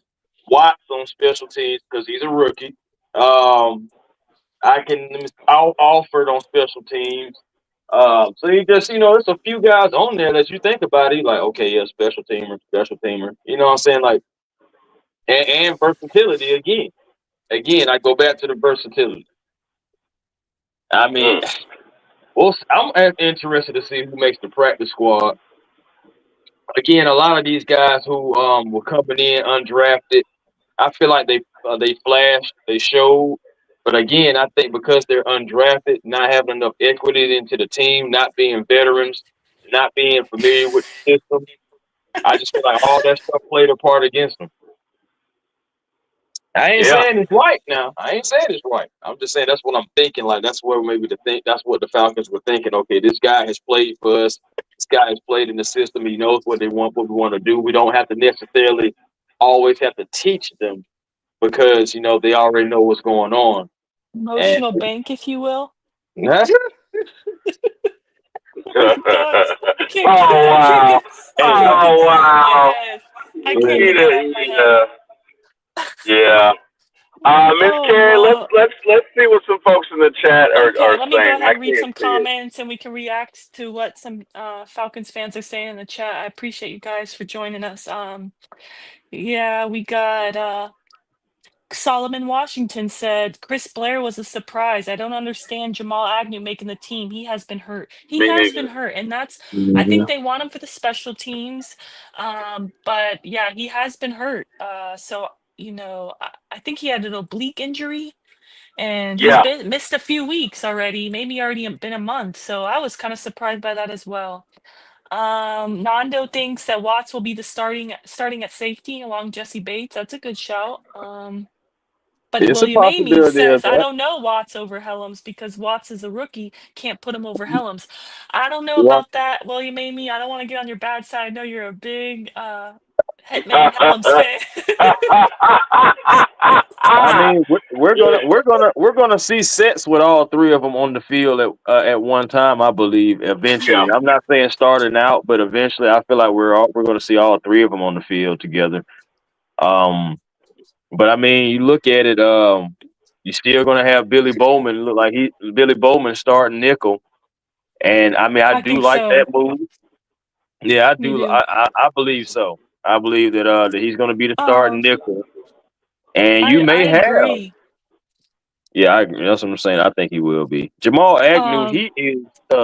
Watts on special teams because he's a rookie. I can Alford on special teams. So he just, there's a few guys on there that you think about it, like, okay, yeah, special teamer, special teamer. You know what I'm saying? Like, and versatility again. Again, I go back to the versatility. I mean, well, I'm interested to see who makes the practice squad. Again, a lot of these guys who were coming in undrafted, I feel like they flashed, they showed. But again, I think because they're undrafted, not having enough equity into the team, not being veterans, not being familiar with the system, I just feel like all that stuff played a part against them. I ain't Yeah. saying it's right now. I ain't saying it's right. I'm just saying that's what I'm thinking. Like that's where maybe that's what the Falcons were thinking. Okay, this guy has played for us. This guy has played in the system. He knows what they want, what we want to do. We don't have to necessarily always have to teach them because they already know what's going on. And Emotional bank, if you will. oh What are your thoughts? I can't get it. Oh I can't wow. get. I can't get Oh that out of my wow. head. I can't get that out of my head. Yeah. Yeah. Miss Oh Carey, let's well. let's let's see what some folks in the chat are Okay, let me go saying. ahead I and read can't some see it. comments and we can react to what some Falcons fans are saying in the chat. I appreciate you guys for joining us. Yeah, we got Solomon Washington said Chris Blair was a surprise. I don't understand Jamal Agnew making the team. He has been hurt. He Me has been neither. hurt, and that's I think Mhm. they want him for the special teams. But yeah, he has been hurt. So I think he had an oblique injury, and he's Yeah. been missed a few weeks already. Maybe already been a month. So I was kind of surprised by that as well. Nando thinks that Watts will be the starting at safety along Jesse Bates. That's a good shout. But It's a William Amy possibility of says, I that. don't know Watts over Helms because Watts is a rookie. Can't put him over Helms. I don't know Right. about that, William Amy. I don't want to get on your bad side. I know you're a big Hetman Helms fan. I mean, we're gonna see sets with all three of them on the field at one time. I believe Yeah. eventually. I'm not saying starting out, but eventually, I feel like we're gonna see all three of them on the field together. Um, but I mean, you look at it. You're still gonna have Billy Bowman look like Billy Bowman starting nickel, and I mean, I I do think like that so. move. Yeah, I Me do. too. I believe so. I believe that he's gonna be the starting Um, nickel, and you I may have. agree. Yeah, I agree. That's what I'm saying. I think he will be. Jamal Agnew, Um, he is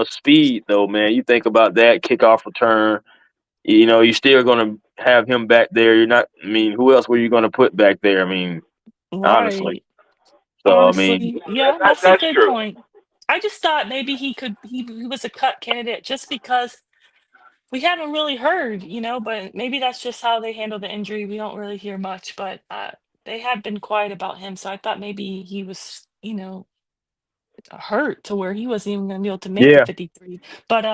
speed though, man. You think about that kickoff return. You're still gonna have him back there. You're not. I mean, who else were you gonna put back there? I mean, honestly. right. So I mean, Honestly, yeah, that's a That's good true. point. I just thought maybe he was a cut candidate just because we haven't really heard, but maybe that's just how they handle the injury. We don't really hear much, but they have been quiet about him. So I thought maybe he was, hurt to where he wasn't even going to be able to make the yeah. 53. But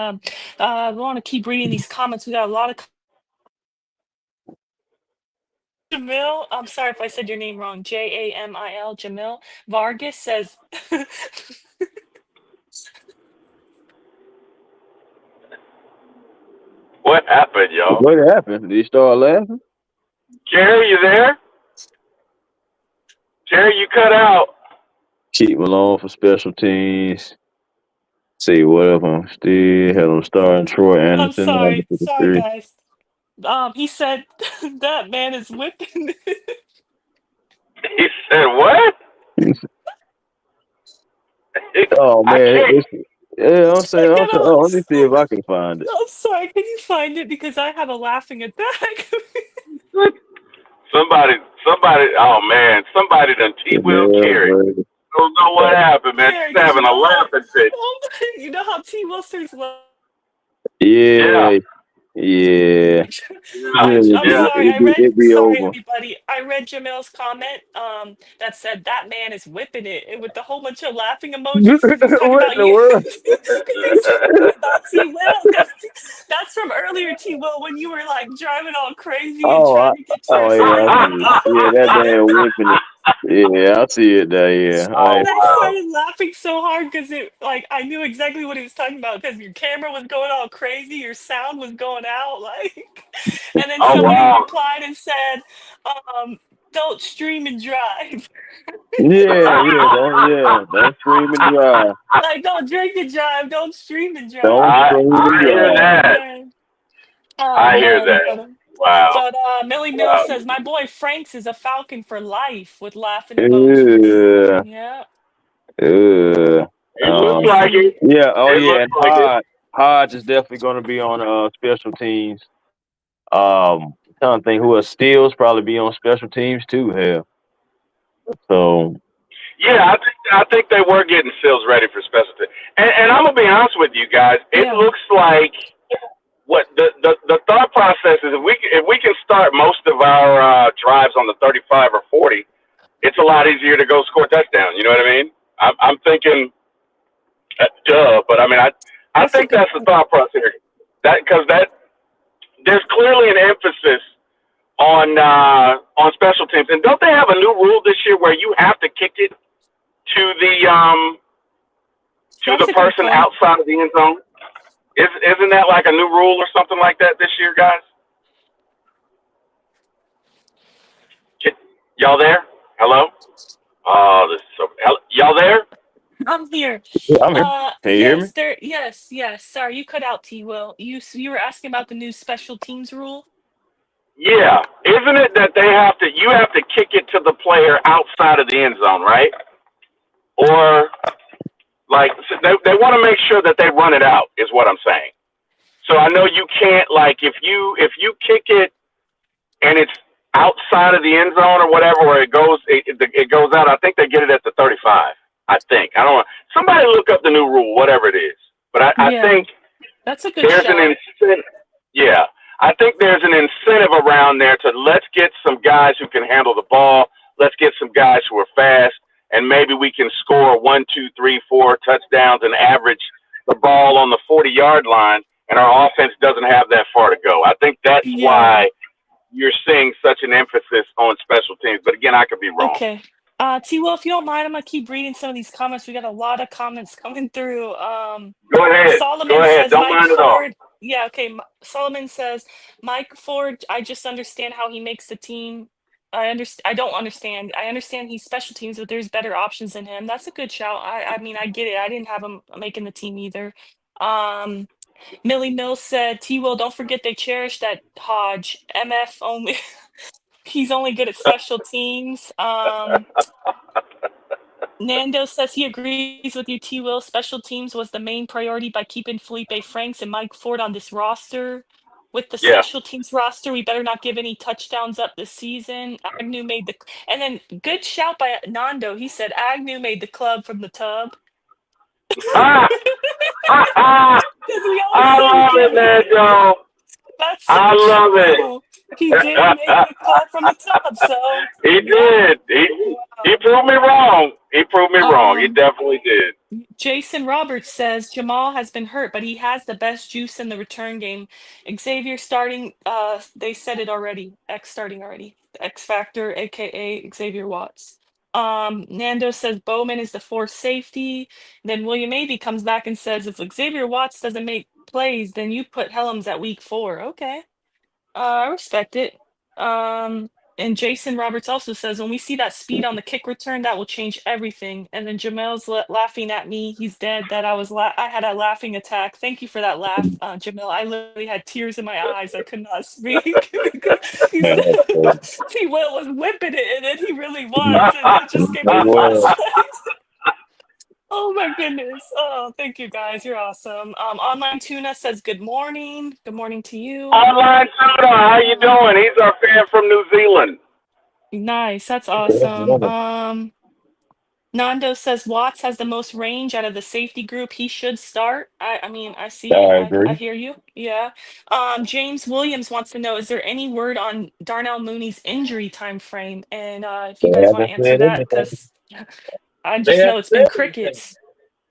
we want to keep reading these comments. We got a lot of Jamil. I'm sorry if I said your name wrong. Jamil. Jamil Vargas says. What happened, y'all? What happened? Did he start laughing? Jerry, you there? Jerry, you cut out. Keep Malone for special teams. See what of them still had him starting Troy I'm Anderson number sorry. Sorry, 53. guys. He said that man is whipping. He said what? Oh I man, can't. yeah. I'm I saying, gotta. oh, let me see if I can find it. I'm sorry. Can you find it because I have a laughing attack? Somebody, somebody. Oh man, somebody done T. Will Yeah, Carey. but Don't know what happened, man. Here, She's because you having a know how laughing fit. you know how T. Wilson's Yeah, yeah, yeah. yeah, I'm yeah. sorry. It be Sorry, over. everybody. I read Jamil's comment that said that man is whipping it, and with a whole bunch of laughing emojis because he's talking What about in the you. world? Because he's talking about T. Will. Because that's from earlier, T. Will, when you were like driving all crazy and Oh, trying to get your yeah, I assignment. see it. Yeah, that man whipping it. Yeah, I see it there. Yeah, all Oh And right. I wow. started laughing so hard because I knew exactly what he was talking about because your camera was going all crazy, your sound was going out, like, and then Oh somebody wow. replied and said, um, Don't stream and drive. Don't stream and drive. Like, don't drink and drive. Don't stream and Don't drive. stream and I hear drive. Oh that. man. Oh I hear man. that. Wow. Millie Mills Wow. says my boy Franks is a Falcon for life with laughing emojis. Yeah. Yeah. It looks Let's like see. it. Yeah. Oh It yeah. looks And like it. Hodge is definitely going to be on special teams. Trying to think who else. Steele's probably be on special teams too. Hell. So Yeah, I think they were getting Sills ready for special teams. And I'm gonna be honest with you guys. It Yeah. looks like what the thought process is. If we can start most of our drives on the 35 or 40, it's a lot easier to go score a touchdown. You know what I mean? I'm thinking, duh. But I mean, I That's a think good that's the point. thought process here. Because there's clearly an emphasis on special teams. And don't they have a new rule this year where you have to kick it to That's the a good person point. outside of the end zone? Isn't that like a new rule or something like that this year, guys? Y'all there? Hello? Oh, this is so. Y'all there? I'm here. yeah, I'm here. Can you hear me? Yes. Sorry, you cut out, T. Will. You were asking about the new special teams rule? Yeah. Isn't it that you have to kick it to the player outside of the end zone, right? Or like they want to make sure that they run it out is what I'm saying. So I know you can't, like, if you kick it and it's outside of the end zone or whatever, or it goes out. I think they get it at the 35. I think. I don't know. Somebody look up the new rule, whatever it is. But I Yeah. think That's a good there's an shout. incentive. Yeah, I think there's an incentive around there to let's get some guys who can handle the ball. Let's get some guys who are fast, and maybe we can score 1, 2, 3, 4 touchdowns and average the ball on the 40-yard line, and our offense doesn't have that far to go. I think that's Yeah. why you're seeing such an emphasis on special teams. But again, I could be wrong. Okay. T. Will, if you don't mind, I'm gonna keep reading some of these comments. We got a lot of comments coming through. Go ahead. Solomon Says don't Mike mind at all. Ford. Yeah, okay. Solomon says Mike Ford. I just understand how he makes the team. I don't understand. I understand he's special teams, but there's better options than him. That's a good shout. I mean, I get it. I didn't have him making the team either. Millie Mills said, T. Will, don't forget they cherish that Hodge. MF only. He's only good at special teams. Nando says he agrees with you, T. Will. Special teams was the main priority by keeping Felipe Franks and Mike Ford on this roster. With the Yeah. special teams roster, we better not give any touchdowns up this season. Agnew made the and then good shout by Nando. He said Agnew made the club from the tub. Ah! Because we all I love see it, Nando. That's I so love it. true. He did make the club from the top, so He did. He proved me wrong. He proved me wrong. He definitely did. Jason Roberts says Jamal has been hurt, but he has the best juice in the return game. Xavier starting, they said it already. X starting already. X Factor, aka Xavier Watts. Nando says Bowman is the fourth safety. Then William Avey comes back and says if Xavier Watts doesn't make plays, then you put Helms at week 4. Okay. I respect it. And Jason Roberts also says when we see that speed on the kick return, that will change everything. And then Jamel's laughing at me. He's dead. That I had a laughing attack. Thank you for that laugh, Jamel. I literally had tears in my eyes. I could not speak. He Man, said, that's T. Will was whipping it, and then he really was, and it just gave me flashbacks. Oh my goodness. Oh, thank you guys. You're awesome. Online Tuna says good morning. Good morning to you. Online Tuna, how you doing? He's our fan from New Zealand. Nice. That's awesome. Nando says Watts has the most range out of the safety group. He should start. I mean, I see it. I agree. I hear you. Yeah. James Williams wants to know, is there any word on Darnell Mooney's injury time frame? And if you They guys want to haven't answer said that, anything. because I They just know haven't it's been said crickets.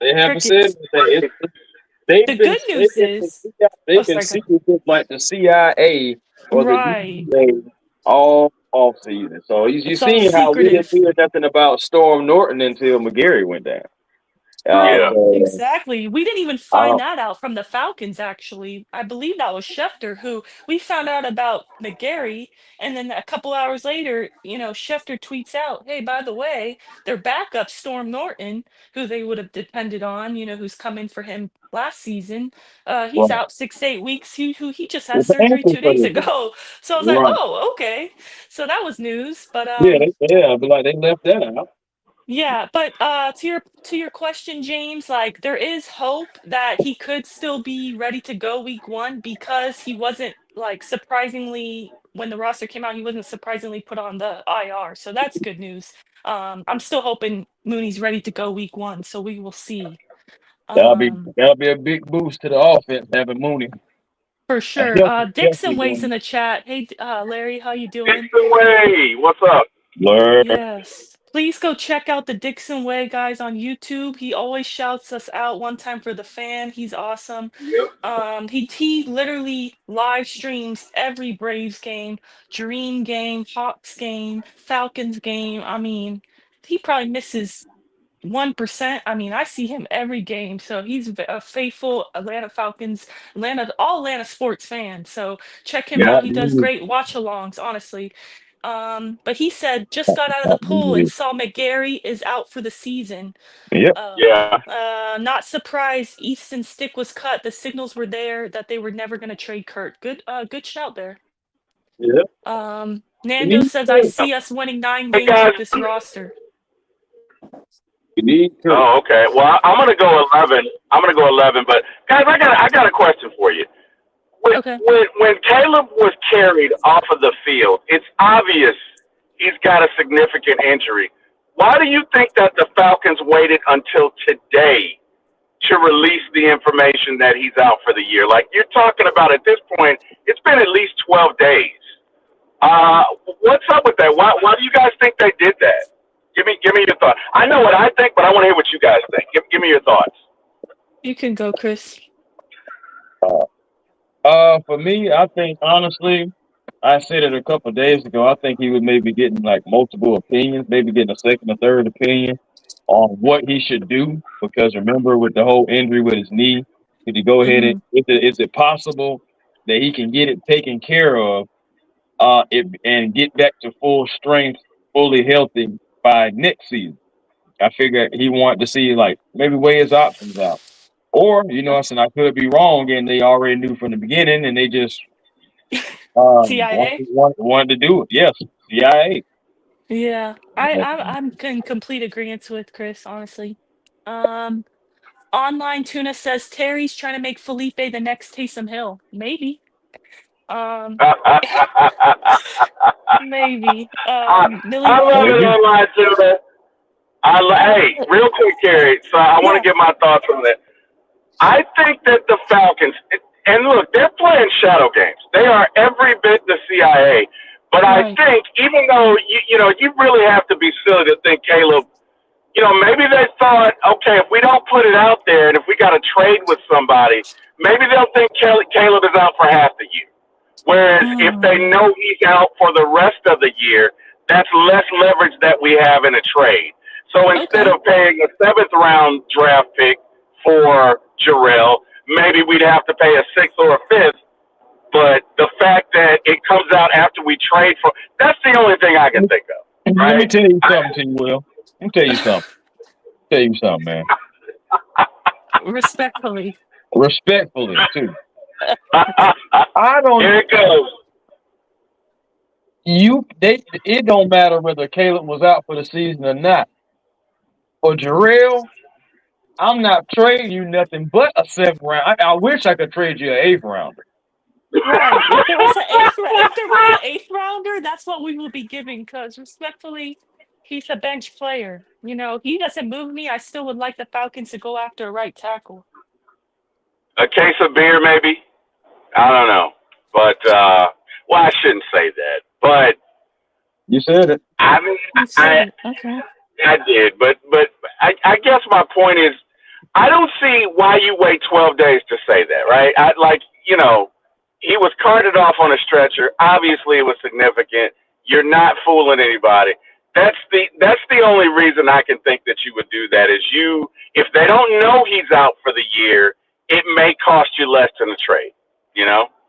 They haven't said Crickets. anything. The good news is, they've oh, been sorry, secret with like the CIA or right. the DEA all off season. So you It's all seen how we didn't secretive. hear nothing about Storm Norton until McGarry went down. Right, So exactly. We didn't even I find don't. that out from the Falcons, actually. I believe that was Schefter who we found out about McGarry, and then a couple hours later, Schefter tweets out, "Hey, by the way, their backup, Storm Norton, who they would have depended on, who's come in for him last season, he's Right. out 6 to 8 weeks. Who he just had Well, the surgery answer 2 days for this. ago." So I was like, Right. "Oh, okay." So that was news, but Yeah, yeah, but like they left that out. yeah, but to your question, James, like there is hope that he could still be ready to go week one because he wasn't like surprisingly when the roster came out, he wasn't surprisingly put on the IR. So that's good news. I'm still hoping Mooney's ready to go week one, so we will see. That'll be Um, that'll be a big boost to the offense having Mooney. for A sure. healthy, Dixon healthy waits in Mooney. the chat. Hey, Larry, how you doing? Dixon Way, what's up? Blur. Yes. Please go check out the Dixon Way guys on YouTube. He always shouts us out one time for the fan. He's awesome. Yep. He literally live streams every Braves game, Dream game, Hawks game, Falcons game. I mean, he probably misses 1%. I mean, I see him every game. So he's a faithful Atlanta Falcons, all Atlanta sports fan. So check him Yeah. out. He does great watch-alongs, honestly. But he said just got out of the pool and saw McGarry is out for the season. Yep. Yeah. Not surprised Easton Stick was cut. The signals were there that they were never going to trade Kurt. Good shout there. Yep. You Nando need says I Kurt. see us winning 9 Hey games guys. with this roster. You need Kurt. Oh, okay. Well, I'm gonna go 11. I'm gonna go 11. But guys, I got a question for you. When Okay. when Caleb was carried off of the field, it's obvious he's got a significant injury. Why do you think that the Falcons waited until today to release the information that he's out for the year? Like you're talking about at this point, it's been at least 12 days. What's up with that? Why do you guys think they did that? Give me your thoughts. I know what I think, but I want to hear what you guys think. Give me your thoughts. You can go, Chris. For me, I think honestly, I said it a couple of days ago. I think he was maybe getting like multiple opinions, maybe getting a second or third opinion on what he should do. Because remember, with the whole injury with his knee, could he go ahead and Hmm. is it possible that he can get it taken care of, and get back to full strength, fully healthy by next season? I figured he wanted to see like maybe weigh his options out. Or, I said I could be wrong and they already knew from the beginning and they just CIA. wanted to do it. Yes, CIA. Yeah, I'm in complete agreement with Chris, honestly. Um, Online Tuna says Terry's trying to make Felipe the next Taysom Hill. Maybe. Um, maybe. Millie I love it Walker. Maybe. online too, man. Hey, real quick, Gary. So I want to Yes. get my thoughts on that. I think that the Falcons, and look, they're playing shadow games. They are every bit the CIA. But I Right. think even though you really have to be silly to think Caleb, maybe they thought, okay, if we don't put it out there and if we got to trade with somebody, maybe they'll think Caleb is out for half the year. Whereas if they Mm, know he's out for the rest of the year, that's less leverage that we have in a trade. So instead okay. of paying a 7th-round draft pick for Jarrell, maybe we'd have to pay a 6th or a 5th. But the fact that it comes out after we trade that's the only thing I can think of, Let me right? tell you something, T. Will. Let me tell you something. Tell you something, man. Respectfully. Respectfully, too. I don't. Here it goes. It don't matter whether Caleb was out for the season or not. For Jarrell, I'm not trading you nothing but a 7th round. I wish I could trade you an 8th rounder. Right. If there was an eighth rounder, that's what we will be giving. Because respectfully, he's a bench player. He doesn't move me. I still would like the Falcons to go after a right tackle. A case of beer, maybe? I don't know. But, well, I shouldn't say that. But, You said it. I mean, You said it. Okay. I did. But I guess my point is, I don't see why you wait 12 days to say that, right? He was carted off on a stretcher. Obviously, it was significant. You're not fooling anybody. That's the only reason I can think that you would do that is if they don't know he's out for the year, it may cost you less than a trade.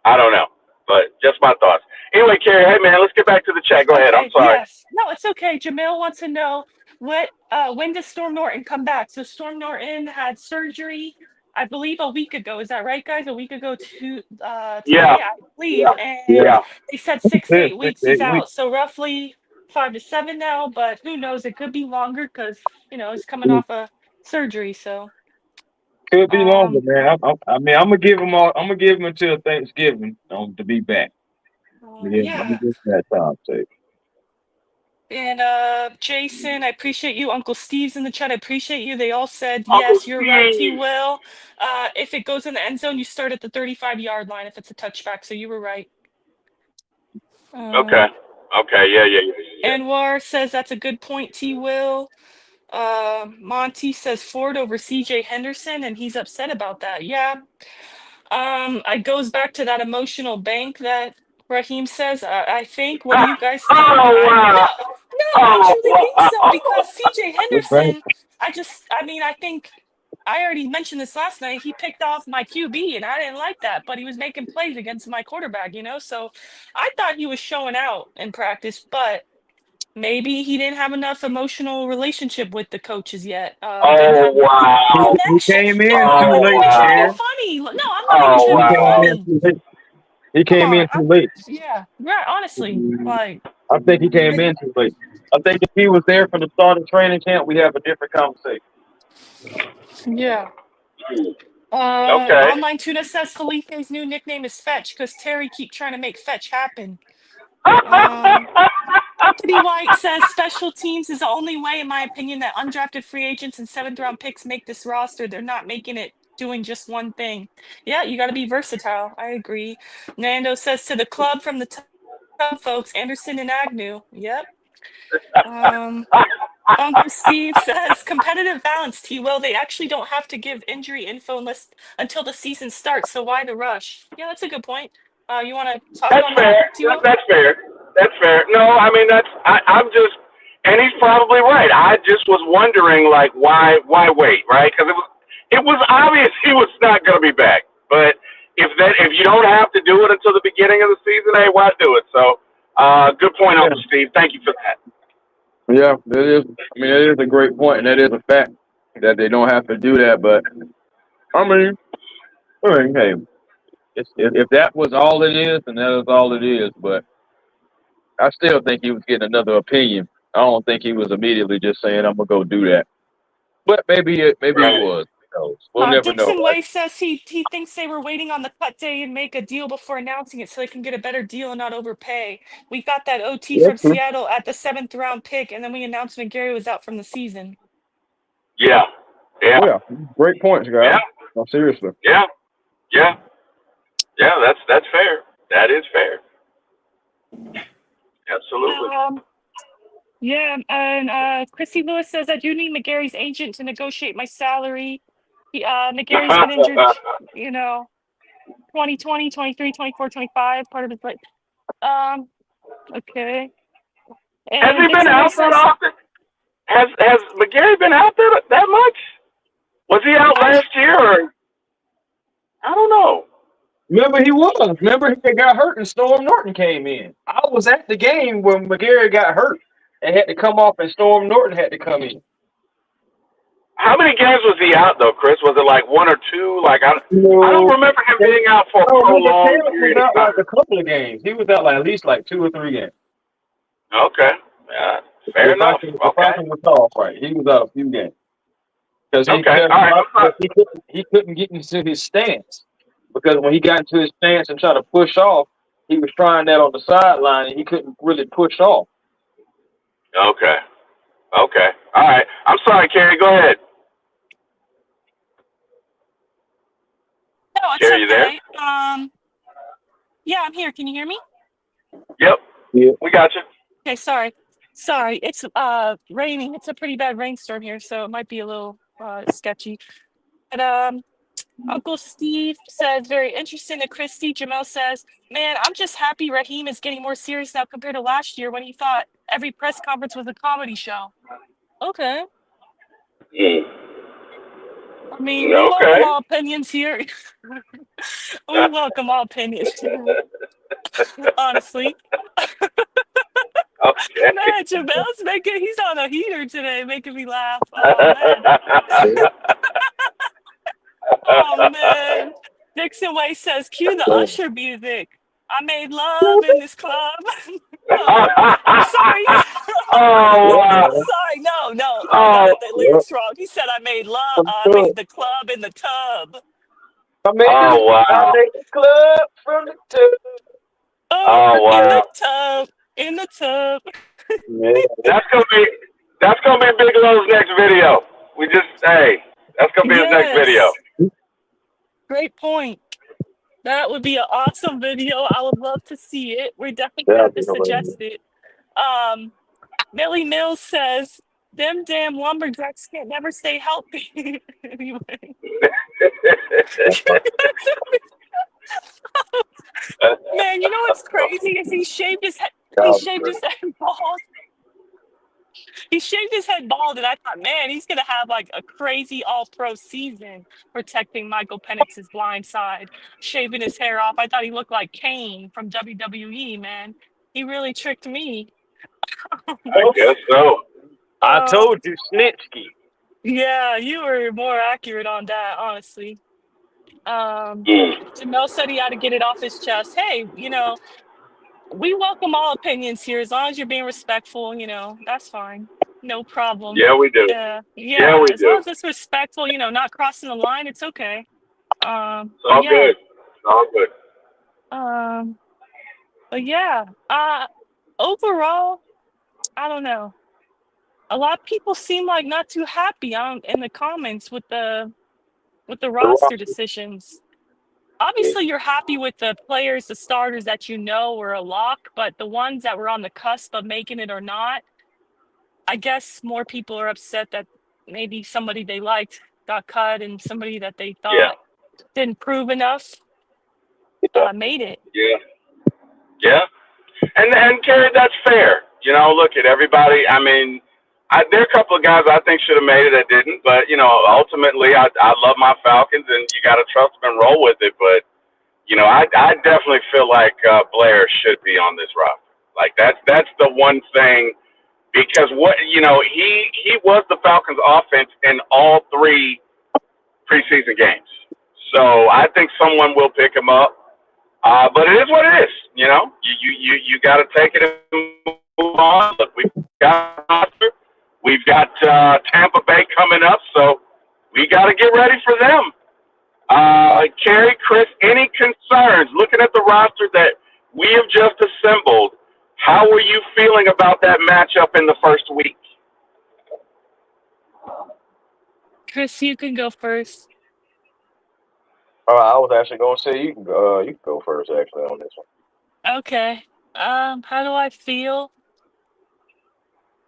I don't know, but just my thoughts. Anyway, Carrie, hey man, let's get back to the chat. Go ahead. I'm Okay, sorry. yes. No, it's okay. Jamil wants to know when does Storm Norton come back? So Storm Norton had surgery, I believe, a week ago. Is that right, guys? A week ago to Yeah, today, I believe. And yeah. they said 6 to 8 weeks Six, he's 8 weeks. out. So roughly 5 to 7 now, but who knows? It could be longer because he's coming Could off a surgery. So could be longer, um man. I mean, I'm gonna give him all. I'm gonna give him until Thanksgiving to be back. Yeah, I'm gonna yeah. give him that time. Too. And Jason, I appreciate you. Uncle Steve's in the chat. I appreciate you. They all said, Uncle yes, you're right, T. Steve. Will. If it goes in the end zone, you start at the 35-yard line if it's a touchback. So you were right. Okay. Okay. Yeah. Anwar says that's a good point, T. Will. Monty says Ford over CJ Henderson, and he's upset about that. Yeah. It goes back to that emotional bank that Raheem says. I think. What do you guys think? Oh No, wow. I Oh truly think so wow. because CJ That's right. Henderson. I think I already mentioned this last night. He picked off my QB, and I didn't like that, but he was making plays against my quarterback. So I thought he was showing out in practice, but maybe he didn't have enough emotional relationship with the coaches yet. Didn't Oh have the wow. He connection. came No, in I'm too Oh not late, even trying to be wow. Aaron. funny. No, I'm not even Oh trying He to be came wow. in funny. too late. He Come came in on. too late. Yeah, right. Honestly, like, I think he came in too late. I think if he was there from the start of training camp, we have a different conversation. yeah. Okay. Online Tuna says Felipe's new nickname is Fetch because Terry keep trying to make Fetch happen. Anthony White says special teams is the only way, in my opinion, that undrafted free agents and seventh-round picks make this roster. They're not making it doing just one thing. Yeah, you got to be versatile. I agree. Nando says to the club from the top folks, Anderson and Agnew. Yep. Um, Uncle Steve says competitive balance, T. Will. They actually don't have to give injury info until the season starts. So why the rush? Yeah, that's a good point. You want to talk That's on that, fair. T. Will? That's fair. That's fair. No, I mean I'm just, and he's probably right. I just was wondering, like, why wait, right? Because it was obvious he was not going to be back. But if you don't have to do it until the beginning of the season, hey, why do it? So, good point, Yeah, Uncle Steve. Thank you for that. yeah, that is. I mean, that is a great point, and that is a fact that they don't have to do that. But hey, if that was all it is, then that is all it is. But I still think he was getting another opinion. I don't think he was immediately just saying, "I'm gonna go do that." But maybe he Right. was. Who knows? We'll never know. Dixon Way says he thinks they were waiting on the cut day and make a deal before announcing it so they can get a better deal and not overpay. We got that OT Yes, from sir. Seattle at the 7th-round pick, and then we announced McGarry was out from the season. Yeah. Yeah. Oh, yeah, great points, guys. Yeah. No, seriously. Yeah. Yeah. Yeah. That's fair. That is fair. Absolutely. Yeah, and Chrissy Lewis says I do need McGarry's agent to negotiate my salary. McGarry's been injured, 2020, 23, 24, 25, part of his life. Okay. Has And he been Dixon Way out that says often? Has McGarry been out there that much? Was he out I last year or I don't know. Remember, he was. Remember, he got hurt and Storm Norton came in. I was at the game when McGarry got hurt and had to come off, and Storm Norton had to come in. How many games was he out though, Chris? Was it like one or two? Like I don't No, remember him being out for a remember, prolonged Cam was period of out like time. a couple of games. He was out like at least like 2 or 3 games. Okay. Yeah. Fair enough. If I Okay. can recall right, he was out a few games because Okay. All right. he couldn't get into his stance, because when he got into his stance and tried to push off, he was trying that on the sideline and he couldn't really push off. Okay. Okay. All right. I'm sorry, Carrie. Go ahead. no, it's Carrie, you there? okay. Yeah, I'm here. Can you hear me? Yep. Yeah. We got you. Okay, sorry. It's raining. It's a pretty bad rainstorm here, so it might be a little sketchy. But Uncle Steve says, very interesting. And Christy Jamel says, man, I'm just happy Raheem is getting more serious now compared to last year when he thought every press conference was a comedy show. Okay. Mm. I mean, we welcome Okay. all opinions here. We welcome all opinions, honestly. Okay. Man, Jamel's making, he's on a heater today, making me laugh. Oh, man. Oh, man. Dixon Way says, cue the Usher music. I made love in this club. Oh, I'm sorry. Oh wow. Sorry. No, I got Oh, it. The lyrics wrong. He said, I made love. I made the club in the tub. oh I wow. make the club from the tub. Oh, Oh in the wow. tub. In the tub. Yeah, That's gonna be that's gonna be Bigelow's next video. We just hey, that's gonna be his next video. Yes. Great point. That would be an awesome video. I would love to see it. We're definitely gonna that'll have be to hilarious. suggest it. Millie Mills says, them damn lumberjacks can't never stay healthy. Anyway. Man, you know what's crazy is he That'll be shaved great. his head bald. He shaved his head bald, and I thought, man, he's gonna have like a crazy all-pro season protecting Michael Penix's blind side, shaving his hair off. I thought he looked like Kane from WWE, man. He really tricked me. I guess so. I uh, told you, Snitsky. yeah, you were more accurate on that, honestly. Um, Mm. Jamel said he had to get it off his chest. Hey, we welcome all opinions here as long as you're being respectful, that's fine. No problem. Yeah, we do. Yeah, Yeah, we as long do. as it's respectful, not crossing the line, it's okay. It's But all yeah, good. It's all good. um, but yeah, overall, I don't know. A lot of people seem like not too happy in the comments with the The roster roster. decisions. Yeah, Obviously, you're happy with the players, the starters that you know were a lock, but the ones that were on the cusp of making it or not, I guess more people are upset that maybe somebody they liked got cut and somebody that they Yeah. thought didn't prove enough yeah. made it. Yeah. Yeah. And Kerry, that's fair. Look at everybody. I mean, there are a couple of guys I think should have made it that didn't, but ultimately, I love my Falcons, and you got to trust them and roll with it. But I definitely feel like Blair should be on this roster. Like that's the one thing because he was the Falcons' offense in all three preseason games. So I think someone will pick him up. But it is what it is. You got to take it and move on. Look, we've got Tampa Bay coming up, so we got to get ready for them. Kerry, Chris, any concerns looking at the roster that we have just assembled? How are you feeling about that matchup in the first week? Chris, you can go first. I was actually gonna say you can go first actually on this one. Okay. How do I feel?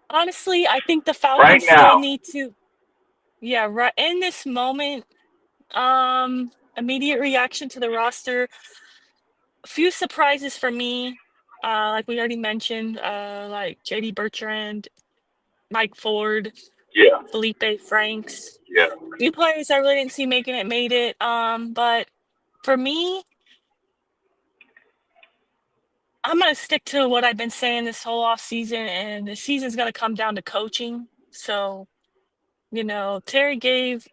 Honestly, I think the Right Falcons still now, need to, yeah, right in this moment, immediate reaction to the roster. A few surprises for me. Like we already mentioned, like JD Bertrand, Mike Ford, yeah, Felipe Franks. yeah, Few players I really didn't see making it made it. But for me, I'm gonna stick to what I've been saying this whole off season, and the season's gonna come down to coaching. So, Terry gave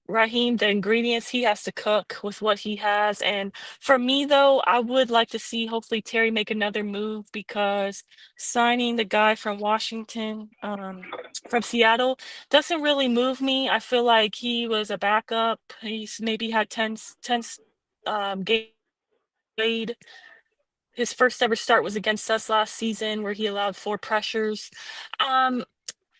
Raheem the ingredients he has to cook with what he has. And for me, though, I would like to see hopefully Terry make another move because signing the guy from Washington, from Seattle, doesn't really move me. I feel like he was a backup. He's maybe had 10 game played. His first ever start was against us last season where he allowed 4 pressures. Um,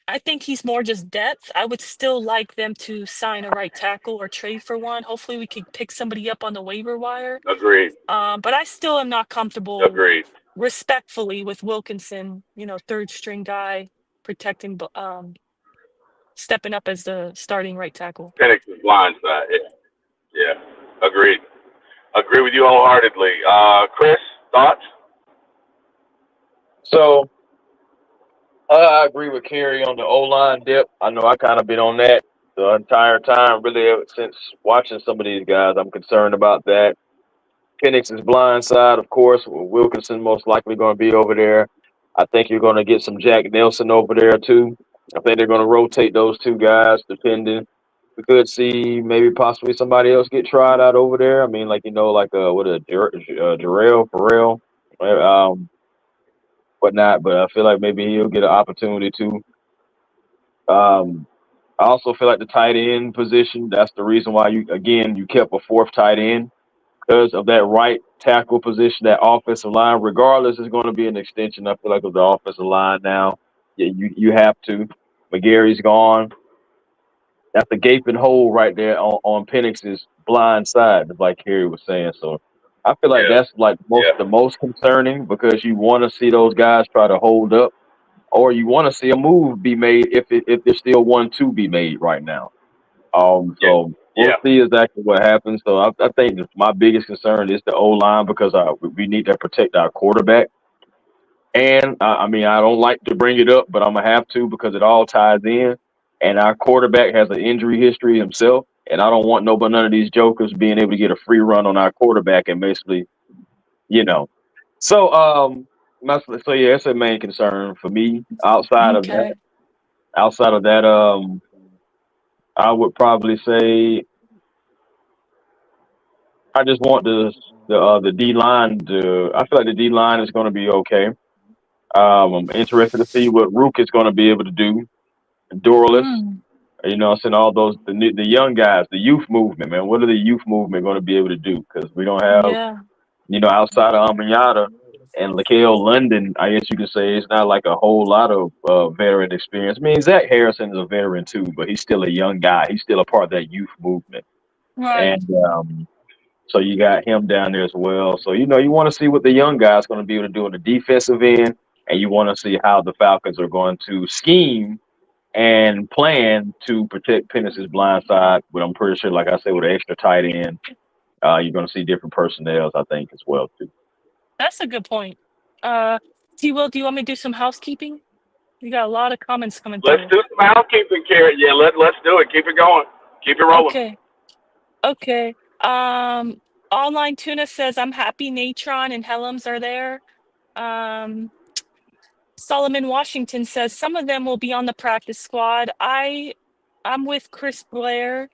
I think he's more just depth. I would still like them to sign a right tackle or trade for one. Hopefully, we could pick somebody up on the waiver wire. agreed, But I still am not comfortable agreed. respectfully with Wilkinson, third string guy protecting, stepping up as the starting right tackle. Penix is blindside. Yeah. Agreed. Agree with you wholeheartedly. Chris, thoughts? So I agree with Kerry on the O line depth. I know I kind of been on that the entire time, really, ever since watching some of these guys. I'm concerned about that. Penix's blind side, of course. Wilkinson most likely going to be over there. I think you're going to get some Jack Nelson over there too. I think they're going to rotate those two guys, depending. We could see maybe possibly somebody else get tried out over there. I mean, like like Jarrell Farrell, whatnot. But I feel like maybe he'll get an opportunity too. Um, I also feel like the tight end position. That's the reason why you kept a fourth tight end because of that right tackle position, that offensive line. Regardless, it's going to be an extension. I feel like of the offensive line now. Yeah, you have to. McGarry's gone. That's a gaping hole right there on Penix's blind side, like Harry was saying. So I feel like Yeah. that's like Yeah. the most concerning because you want to see those guys try to hold up, or you want to see a move be made if there's still one to be made right now. Yeah. So we'll Yeah. see exactly what happens. So I think my biggest concern is the O line because we need to protect our quarterback. And I mean, I don't like to bring it up, but I'm gonna have to because it all ties in. And our quarterback has an injury history himself, and I don't want none of these jokers being able to get a free run on our quarterback and basically, you know. So so yeah, it's a main concern for me. Okay. Outside of that, I would probably say I just want the D line to. I feel like the D line is going to be okay. I'm interested to see what Rook is going to be able to do. Dorless, Mm, I'm saying all those the young guys, the youth movement, man. What are the youth movement going to be able to do? Because we don't have, yeah. outside of Amanyata and Lakel London, I guess you could say it's not like a whole lot of veteran experience. I mean, Zach Harrison is a veteran too, but he's still a young guy. He's still a part of that youth movement, Right. and so you got him down there as well. So you want to see what the young guy's going to be able to do on the defensive end, and you want to see how the Falcons are going to scheme and plan to protect Penix's blind side. But I'm pretty sure, like I said, with an extra tight end, you're going to see different personnels, I think, as well too. That's a good point. Uh, T. Will, do you want me to do some housekeeping? You got a lot of comments coming Let's through. do some housekeeping, Carrot. Yeah, let's do it. Keep it going. Keep it rolling. Okay. Okay. Online Tuna says, I'm happy Natron and Helms are there. Um, Solomon Washington says some of them will be on the practice squad. I'm with Chris Blair.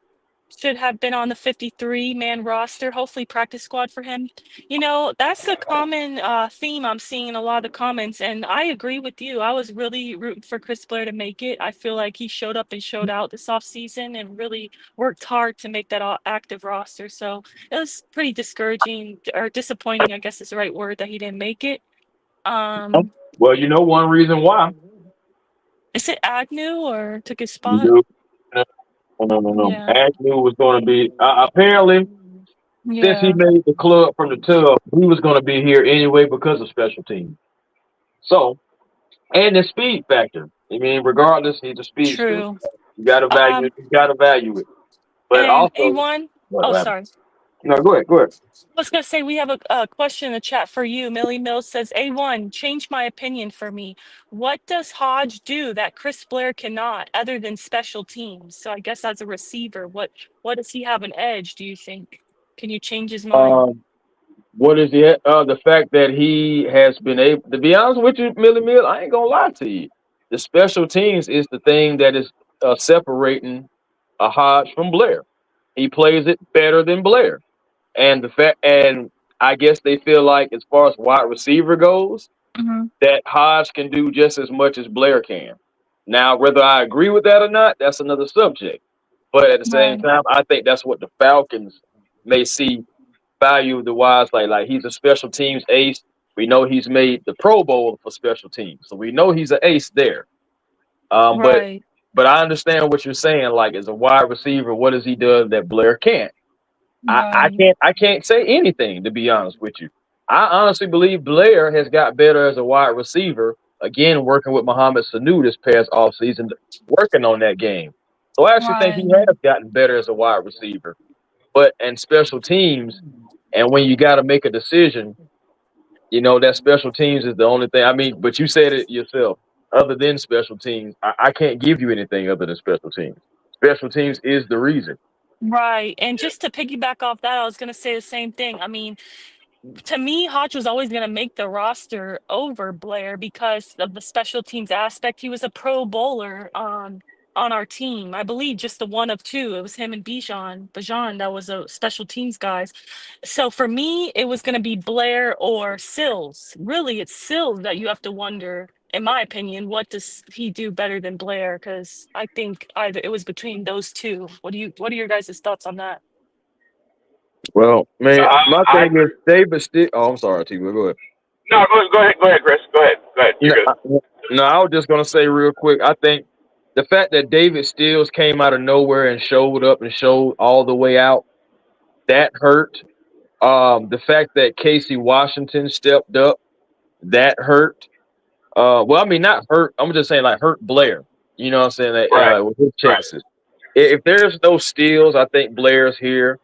Should have been on the 53-man roster. Hopefully, practice squad for him. That's a common theme I'm seeing in a lot of the comments, and I agree with you. I was really rooting for Chris Blair to make it. I feel like he showed up and showed out this offseason and really worked hard to make that active roster. So it was pretty discouraging or disappointing, I guess is the right word, that he didn't make it. Um, Well, one reason why. is it Agnew or took his You spot? do. No. Yeah. Agnew was going to be apparently since he Yeah. made the club from the tub, he was going to be here anyway because of special teams. So and the speed factor. I mean, regardless, he's a speedster. True. You got to value it. Um, You got to value it. But and also, A1. Oh, what happened? sorry. No, go ahead. Go ahead. I was gonna say we have a question in the chat for you. Millie Mills says, A1, change my opinion for me. What does Hodge do that Chris Blair cannot, other than special teams? So I guess as a receiver, what does he have an edge, do you think? Can you change his mind? Um, what is it? The fact that he has been able to be honest with you, Millie Mill, I ain't gonna lie to you. The special teams is the thing that is separating a Hodge from Blair. He plays it better than Blair. And I guess they feel like as far as wide receiver goes, Hmm. that Hodge can do just as much as Blair can. Now, whether I agree with that or not, that's another subject. But at the same Right. time, I think that's what the Falcons may see value the wise like he's a special teams ace. We know he's made the Pro Bowl for special teams, so we know he's an ace there. Um, but Right. but I understand what you're saying. Like as a wide receiver, what does he do that Blair can't? Right. I can't say anything to be honest with you. I honestly believe Blair has got better as a wide receiver. Again, working with Mohamed Sanu this past offseason, working on that game. So I actually think he Right. has gotten better as a wide receiver. but and special teams, and when you got to make a decision, that special teams is the only thing. I mean, but you said it yourself. Other than special teams, I can't give you anything other than special teams. Special teams is the reason. Right. And just to piggyback off that, I was gonna say the same thing. I mean, to me, Hodge was always going to make the roster over Blair because of the special teams aspect. He was a pro bowler on our team. I believe just the one of two. It was him and Bijan that was a special teams guys. So for me, it was going to be Blair or Sills. Really, it's Sills that you have to wonder, in my opinion, what does he do better than Blair? Because I think either it was between those two. What are your guys' thoughts on that? Well, man, my I thing is David still. Oh, I'm sorry, T. Go ahead. no, go ahead, Chris. Go ahead. You're good. No, I was just gonna say real quick. I think the fact that David Stills came out of nowhere and showed up and showed all the way out, that hurt. The fact that Casey Washington stepped up, that hurt. Well, I mean, not hurt. I'm just saying, like, hurt Blair. You know what I'm saying? That, Right. with his chances. If there's no steals, I think Blair's here.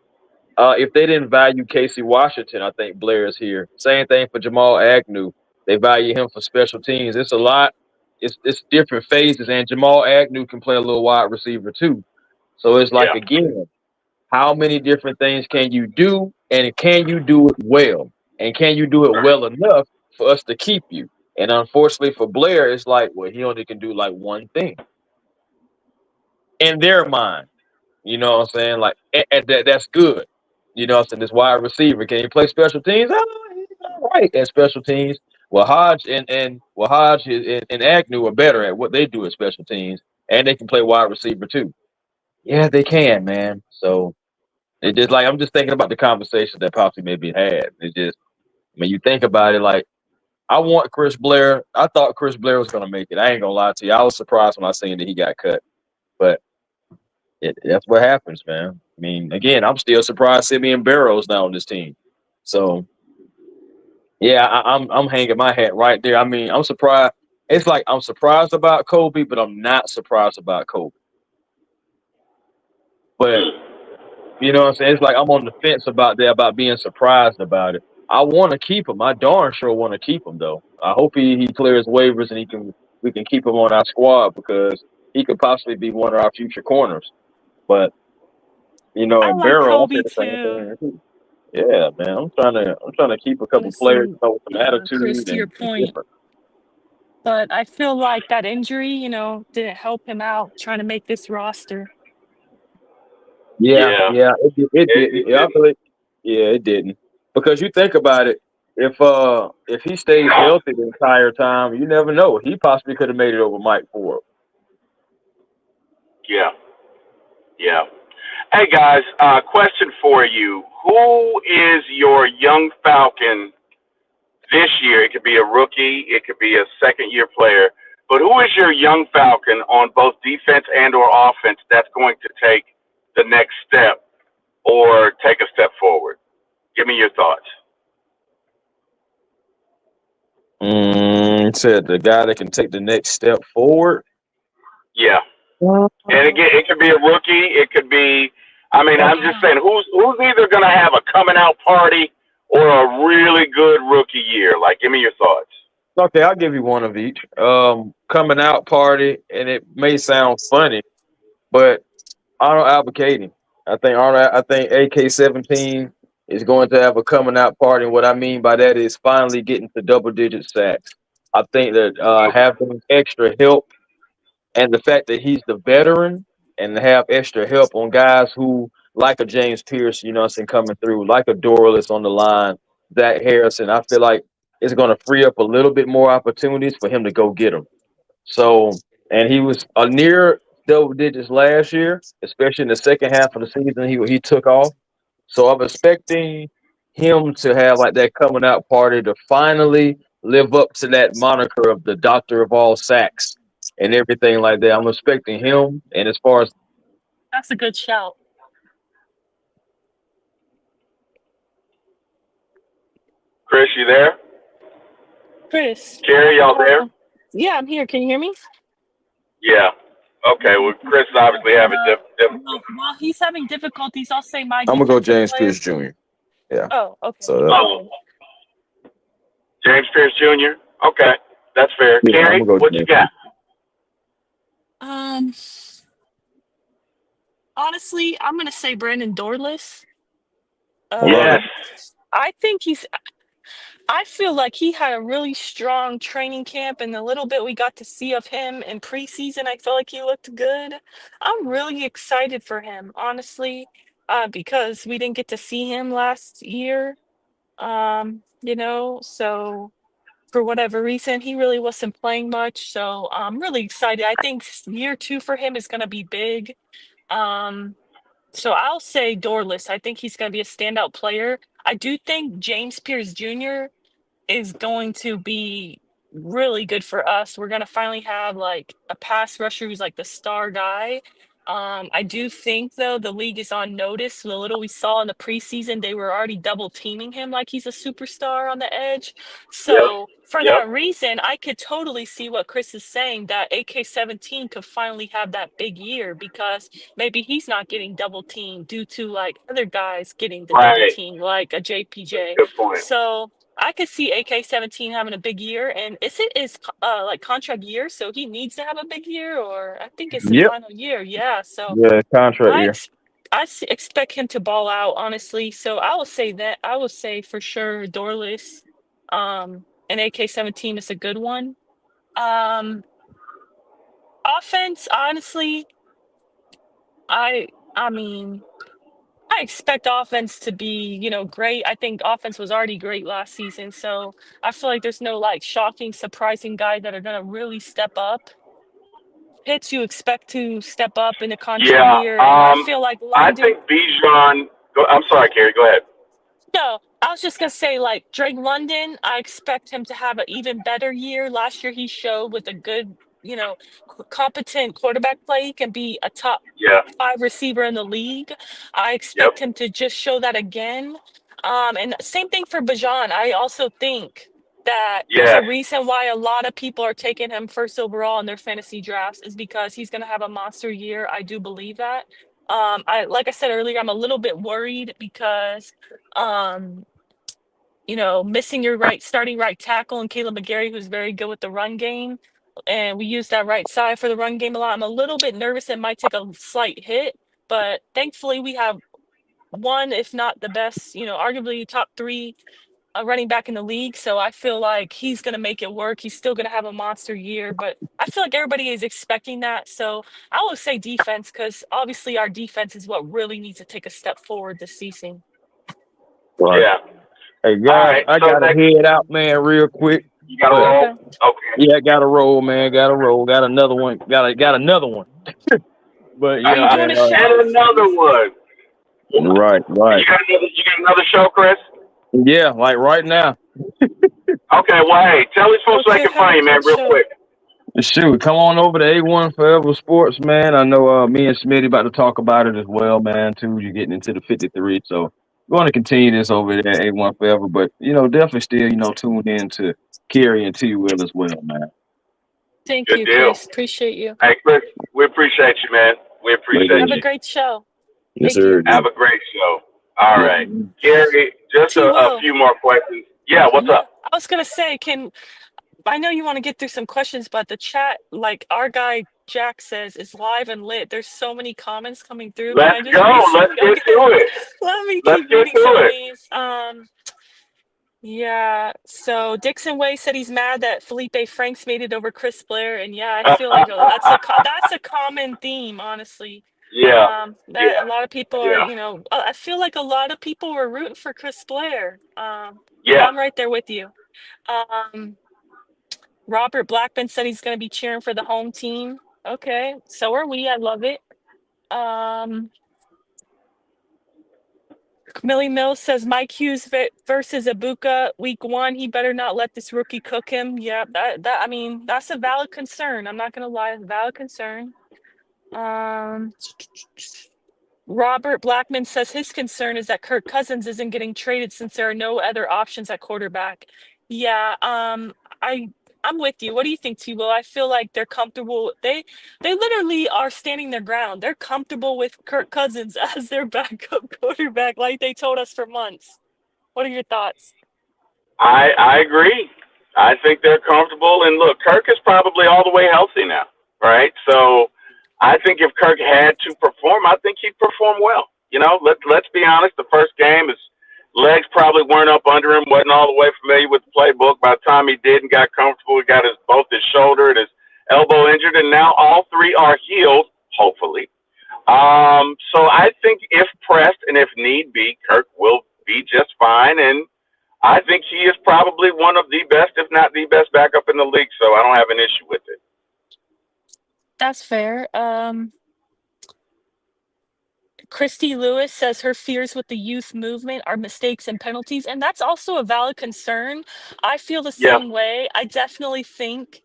If they didn't value Casey Washington, I think Blair's here. Same thing for Jamal Agnew. They value him for special teams. It's a lot. It's different phases, and Jamal Agnew can play a little wide receiver too. So it's like, again, how many different things can you do, and can you do it well, and can you do it well enough for us to keep you? And unfortunately for Blair, it's like, well, he only can do like one thing in their mind. You know what I'm saying? Like, and that's good. You know what I'm saying? This wide receiver, can he play special teams? Oh, he's all right at special teams. Well, Hodge and Agnew are better at what they do at special teams, and they can play wide receiver too. Yeah, they can, man. So it just like, I'm just thinking about the conversation that possibly maybe had. It's just, when you think about it, like, I want Chris Blair. I thought Chris Blair was gonna make it. I ain't gonna lie to you. I was surprised when I seen that he got cut, but that's what happens, man. I mean, again, I'm still surprised Simeon Barrow's now on this team. So, yeah, I'm hanging my hat right there. I mean, I'm surprised. It's like I'm surprised about Kobe, but I'm not surprised about Kobe. But you know what I'm saying? It's like I'm on the fence about that, about being surprised about it. I want to keep him. I darn sure want to keep him, though. I hope he clears waivers and we can keep him on our squad, because he could possibly be one of our future corners. But I and like Barrow, I Kobe said the same too. thing too. Yeah, man. I'm trying to keep a couple players, Honestly, with some Chris, attitude to your and point, different. but I feel like that injury, didn't help him out trying to make this roster. Yeah, Yeah. yeah, it didn't. It Yeah, I didn't. feel it. Yeah, it didn't. Because you think about it, if he stays healthy the entire time, you never know. He possibly could have made it over Mike Ford. Yeah. Yeah. Hey guys, question for you: who is your young Falcon this year? It could be a rookie, it could be a second-year player, but who is your young Falcon on both defense and/or offense that's going to take the next step or take a step forward? Give me your thoughts. Said the guy that can take the next step forward. Yeah, and again, it could be a rookie. It could be. I mean, I'm just saying, who's either going to have a coming out party or a really good rookie year? Like, give me your thoughts. Okay, I'll give you one of each. Coming out party, and it may sound funny, but Arnold advocating. I think AK-17 is going to have a coming out party. And what I mean by that is finally getting to double digit sacks. I think that having extra help, and the fact that he's the veteran, and to have extra help on guys who, like a James Pierce, coming through, like a Dorless on the line, Zach Harrison, I feel like it's going to free up a little bit more opportunities for him to go get them. So, and he was a near double digits last year, especially in the second half of the season. He took off. So I'm expecting him to have like that coming out party to finally live up to that moniker of the doctor of all sacks and everything like that. I'm expecting him. And as far as That's a good shout. Chris, you there? Chris. Jerry, y'all there? Yeah, I'm here. Can you hear me? Yeah. Okay, well, Chris is obviously having difficulty. Well, while he's having difficulties, I'll say my I'm gonna go defensive James player. Pierce Jr. Yeah. Oh, okay. So Oh, Okay. James Pierce Jr. Okay, that's fair. yeah, I'm Carrie, gonna go what you James. got? Um, honestly, I'm gonna say Brandon Dorless. I love Yes. Um, I think I feel like he had a really strong training camp, and the little bit we got to see of him in preseason, I felt like he looked good. I'm really excited for him, honestly, because we didn't get to see him last year. So for whatever reason, he really wasn't playing much. So I'm really excited. I think year two for him is going to be big. Um, so I'll say Dorless. I think he's going to be a standout player. I do think James Pierce Jr. is going to be really good for us. We're going to finally have like a pass rusher who's like the star guy. I do think though the league is on notice. The little we saw in the preseason, they were already double teaming him like he's a superstar on the edge. Yep. So for Yep. that reason, I could totally see what Chris is saying that AK-17 could finally have that big year because maybe he's not getting double teamed due to like other guys getting the double Right. team like a JPJ. Good point. So I could see AK-17 having a big year, and is it his like contract year? So he needs to have a big year, or I think it's his Yep. final year. Yeah. So Yeah, contract I year. ex- expect him to ball out, honestly. So I will say that I will say for sure Dorless, and AK-17 is a good one. Um, offense, honestly, I mean. I expect offense to be, great. I think offense was already great last season. So I feel like there's no like shocking, surprising guys that are going to really step up. Pitts, you expect to step up in the contract Yeah. year. And I feel like I London. think Bijan. I'm sorry, Carrie. Go ahead. No, I was just gonna say, like Drake London, I expect him to have an even better year. Last year, he showed with a good, competent quarterback play, he can be a top Yeah. 5 receiver in the league. I Yep. expect him to just show that again. And same thing for Bajan. I also think that there's a Yes. reason why a lot of people are taking him first overall in their fantasy drafts is because he's gonna have a monster year. I do believe that. Like I said earlier, I'm a little bit worried because um, missing your starting right tackle and Caleb McGarry, who's very good with the run game. And we use that right side for the run game a lot. I'm a little bit nervous it might take a slight hit, but thankfully we have one, if not the best, arguably top 3 running back in the league. So I feel like he's going to make it work. He's still going to have a monster year, but I feel like everybody is expecting that. So I would say defense because obviously our defense is what really needs to take a step forward this season. Right. Yeah. Hey All guys, right. I So gotta next, head out, man, real quick. you got to But roll. Okay. Okay. yeah, I gotta roll, man. Gotta roll. Got another one. Got another one. But Are yeah, you doing man. a show? And another one. Right, right. You got another show, Chris? Yeah, like right now. Okay. Well, hey, tell these folks so they Okay, can have a find you, man, good real show. quick. Shoot, come on over to A1 Forever Sports, man. I know me and Smitty about to talk about it as well, man, too. You're getting into the 53, so we're going to continue this over there at A1 Forever. But, definitely still, tune in to Kerry and T. Will as well, man. Thank Good you, deal. Chris. Appreciate you. Hey, Chris, we appreciate you, man. We appreciate Have you. a great show. Yes, Thank sir. you. Have a great show. All right. Gary, just T. a Will. few more questions. Yeah, what's Yeah, up? I was gonna say, I know you want to get through some questions, but the chat, like our guy Jack says, is live and lit. There's so many comments coming through. Can I Let's just go. read some? Let's get Okay. to it. Let me Let's keep get reading to some of it. these. Yeah. So Dixon Way said he's mad that Felipe Franks made it over Chris Blair, and yeah, I feel like that's a common theme, honestly. Yeah. That Yeah. a lot of people are, Yeah. I feel like a lot of people were rooting for Chris Blair. Yeah. I'm right there with you. Um, Robert Blackman said he's going to be cheering for the home team. Okay, so are we. I love it. Millie Mills says Mike Hughes versus Ibuka week 1. He better not let this rookie cook him. Yeah, I mean, that's a valid concern. I'm not going to lie, it's a valid concern. Robert Blackman says his concern is that Kirk Cousins isn't getting traded since there are no other options at quarterback. Yeah, I'm with you. What do you think, T-Will? I feel like they're comfortable. They literally are standing their ground. They're comfortable with Kirk Cousins as their backup quarterback, like they told us for months. What are your thoughts? I agree. I think they're comfortable. And look, Kirk is probably all the way healthy now, right? So I think if Kirk had to perform, I think he'd perform well. Let's be honest. The first game, his legs probably weren't up under him, wasn't all the way familiar with the playbook. By the time he did and got comfortable, he got both his shoulder and his elbow injured, and now all three are healed, hopefully. So I think if pressed and if need be, Kirk will be just fine. And I think he is probably one of the best, if not the best, backup in the league. So I don't have an issue with it. That's fair. Christy Lewis says her fears with the youth movement are mistakes and penalties, and that's also a valid concern. I feel the Yeah. same way. I definitely think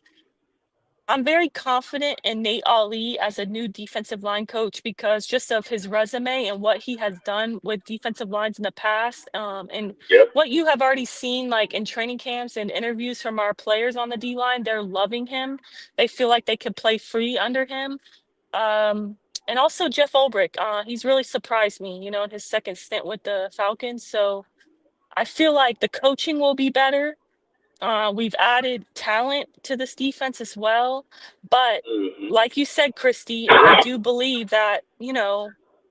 I'm very confident in Nate Ali as a new defensive line coach because just of his resume and what he has done with defensive lines in the past, and Yep. what you have already seen, like in training camps and interviews from our players on the D line, they're loving him. They feel like they could play free under him. And also Jeff Ulbrich, he's really surprised me, in his second stint with the Falcons. So I feel like the coaching will be better. We've added talent to this defense as well. But Mm-hmm. like you said, Christy, I do believe that,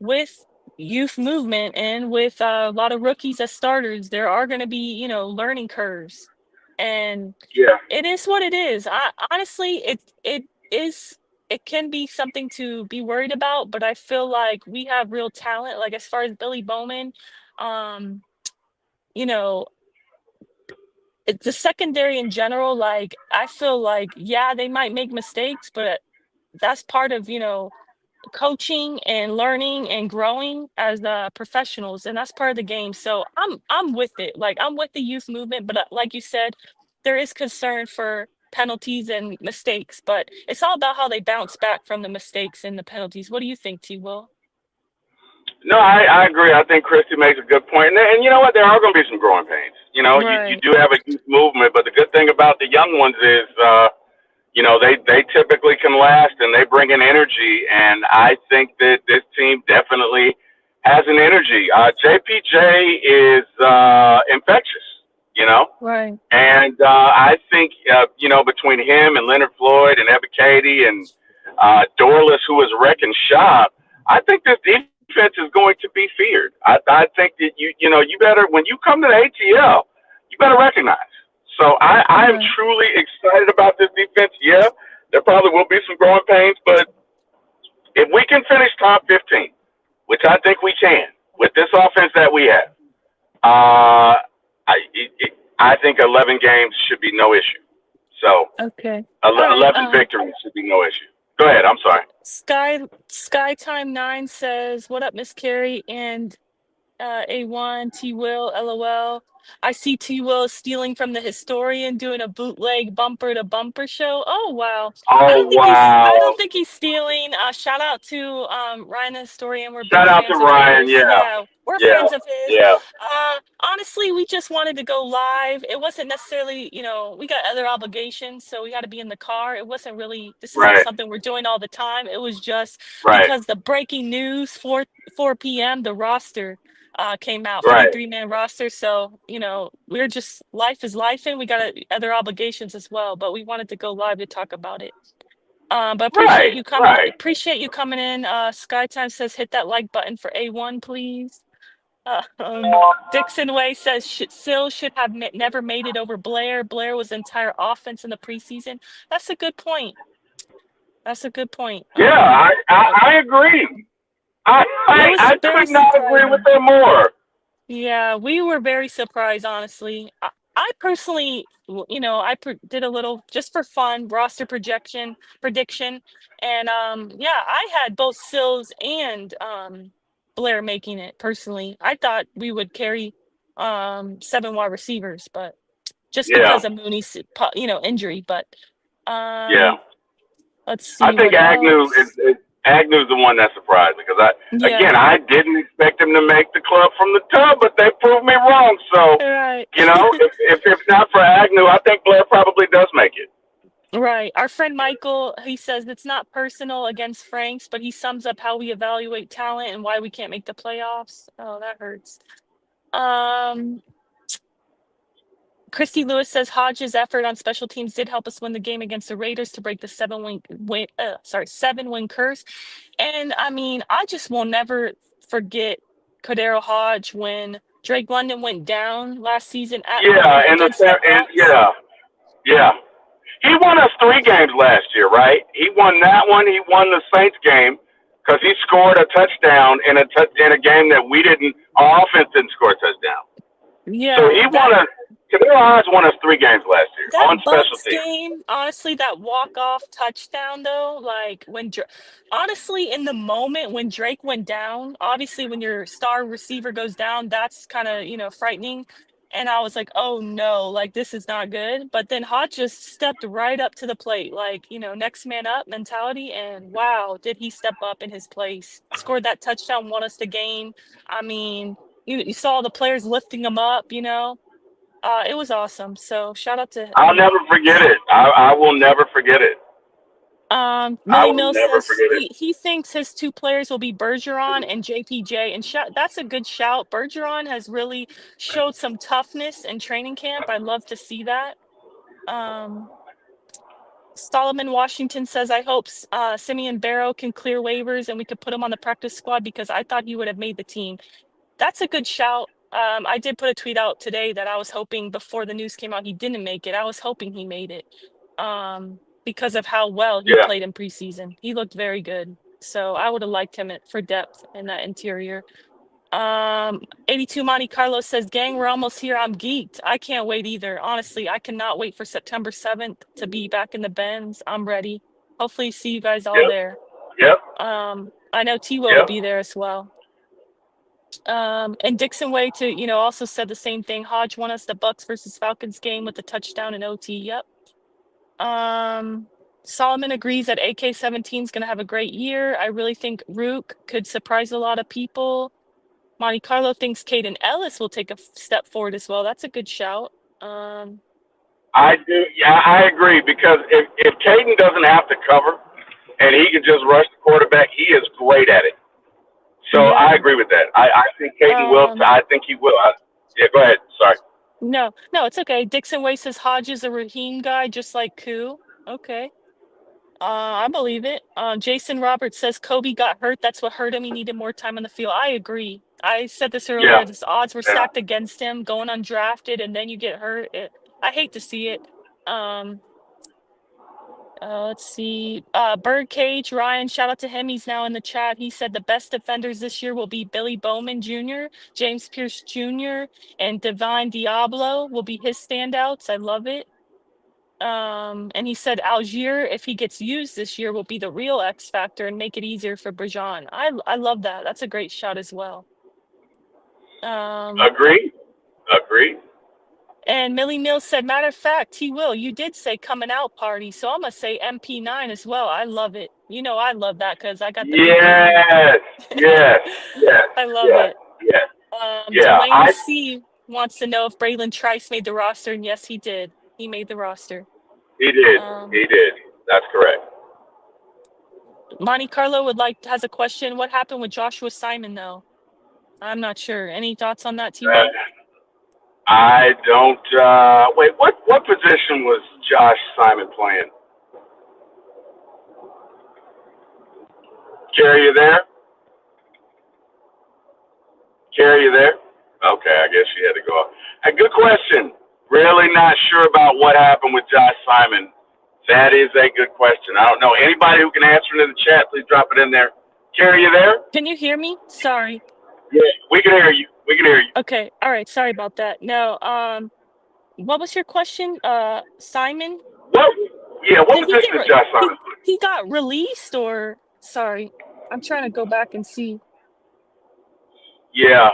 with youth movement and with a lot of rookies as starters, there are going to be, learning curves. And Yeah. it is what it is. Honestly, it can be something to be worried about, but I feel like we have real talent. Like as far as Billy Bowman, um, you know, it's the secondary in general. Like I feel like, yeah, they might make mistakes, but that's part of, coaching and learning and growing as professionals, and that's part of the game. So I'm with it. Like I'm with the youth movement, but like you said, there is concern for penalties and mistakes, but it's all about how they bounce back from the mistakes and the penalties. What do you think, T. Will? No, I agree. I think Christy makes a good point. And you know what? There are going to be some growing pains. You Right. do have a youth movement, but the good thing about the young ones is, they typically can last and they bring in energy. And I think that this team definitely has an energy. JPJ is infectious, Right. and I think, between him and Leonard Floyd and Ebiketie and Dorless, who is wrecking shop, I think this defense is going to be feared. I think that you better, when you come to the ATL, you better recognize. So I am Right. truly excited about this defense. Yeah, there probably will be some growing pains, but if we can finish top 15, which I think we can with this offense that we have, I think 11 games should be no issue. So Okay. All right. 11 victories should be no issue. Go ahead. I'm sorry. Skytime9 says, "What up, Miss Carrie and A1 T Will LOL. I see T Will stealing from the historian doing a bootleg bumper to bumper show. Oh wow. I Oh, don't think he's I wow. don't think he's stealing. Shout out to Ryan the historian. We're big Shout out to fans of Ryan. his. Yeah. Yeah, we're Yeah. fans of his. Yeah. Honestly, we just wanted to go live. It wasn't necessarily, we got other obligations, so we had to be in the car. It wasn't really, this isn't Right. something we're doing all the time. It was just Right. because the breaking news 4 p.m. the roster came out, Right. 53-man roster. So, we're just, life is life, and we got other obligations as well. But we wanted to go live to talk about it. But Right. Right. appreciate you coming in. Skytime says hit that like button for A1, please. Dixon Way says Sill should have never made it over Blair. Blair was entire offense in the preseason. That's a good point. That's a good point. Yeah, I agree. I very could not agree with surprising. them more. Yeah, we were very surprised, honestly. I personally, did a little just for fun roster prediction, and yeah, I had both Sills and Blair making it. Personally, I thought we would carry 7 wide receivers, but just Yeah. because of Mooney's injury. But Yeah. let's see. I think what Agnew's else. the one that surprised me because Yeah. I didn't expect him to make the club from the tub, but they proved me wrong. So Right. if not for Agnew, I think Blair probably does make it. Right. Our friend Michael, he says it's not personal against Franks, but he sums up how we evaluate talent and why we can't make the playoffs. Oh, that hurts. Um, Christy Lewis says Hodges' effort on special teams did help us win the game against the Raiders to break the 7-win curse. And I mean, I just will never forget Cordero Hodge when Drake London went down last season at Yeah, home against the and Bucks. yeah. He won us 3 games last year, right? He won that one. He won the Saints game because he scored a touchdown in a game that our offense didn't score a touchdown. So Yeah, that Kadar Hodge won us 3 games last year That on special Bucks teams. game, honestly, that walk-off touchdown though, like honestly, in the moment when Drake went down, obviously when your star receiver goes down, that's kind of, frightening. And I was like, oh no, like this is not good. But then Hodge just stepped right up to the plate, like, next man up mentality. And wow, did he step up in his place? Scored that touchdown, won us the game. I mean, you saw the players lifting him up. It was awesome. So shout out to I'll never forget it. I will never forget it. I Millie will Mills never says forget it. he thinks his 2 players will be Bergeron and JPJ. And that's a good shout. Bergeron has really showed some toughness in training camp. I love to see that. Um, Solomon Washington says, I hope Simeon Barrow can clear waivers and we could put him on the practice squad because I thought he would have made the team. That's a good shout. I did put a tweet out today that I was hoping before the news came out he didn't make it. I was hoping he made it because of how well he Yeah. played in preseason. He looked very good. So I would have liked him for depth in that interior. 82 Monte Carlo says, gang, we're almost here. I'm geeked. I can't wait either. Honestly, I cannot wait for September 7th to be back in the Benz. I'm ready. Hopefully see you guys all Yep. there. Yep. I know T-Will will be there as well. And Dixon Way also said the same thing. Hodge won us the Bucks versus Falcons game with the touchdown in OT. Yep. Solomon agrees that AK-17 is going to have a great year. I really think Rook could surprise a lot of people. Monte Carlo thinks Caden Ellis will take a step forward as well. That's a good shout. I do. Yeah, I agree because if Caden doesn't have to cover and he can just rush the quarterback, he is great at it. So Yeah. I agree with that. I think Caden will. I think he will. Yeah, go ahead. Sorry. No, it's okay. Dixon Way says Hodge is a Raheem guy, just like Koo. Okay. I believe it. Jason Roberts says Kobe got hurt. That's what hurt him. He needed more time on the field. I agree. I said this earlier. Yeah. The odds were stacked against him, going undrafted, and then you get hurt. I hate to see it. Let's see. Birdcage Ryan, shout out to him. He's now in the chat. He said the best defenders this year will be Billy Bowman Jr., James Pierce Jr., and Divine Diablo will be his standouts. I love it. And he said Algier, if he gets used this year, will be the real X factor and make it easier for Brajan. I love that. That's a great shot as well. Agree. And Millie Mills said, matter of fact, you did say coming out party. So I'm going to say MP9 as well. I love it. I love that because I got the Yes. I love it. Yes. Dwayne C wants to know if Braylon Trice made the roster. And yes, he did. He made the roster. He did. That's correct. Monte Carlo has a question. What happened with Joshua Simon, though? I'm not sure. Any thoughts on that, T-Will? I don't. Wait, what position was Josh Simon playing? Carrie, you there? Okay, I guess she had to go off. A good question. Really not sure about what happened with Josh Simon. That is a good question. I don't know. Anybody who can answer it in the chat, please drop it in there. Carrie, you there? Can you hear me? Sorry. Yeah, we can hear you. Okay. All right. Sorry about that. No. What was your question? Simon? What position is Josh Simon? He got released or sorry. I'm trying to go back and see. Yeah.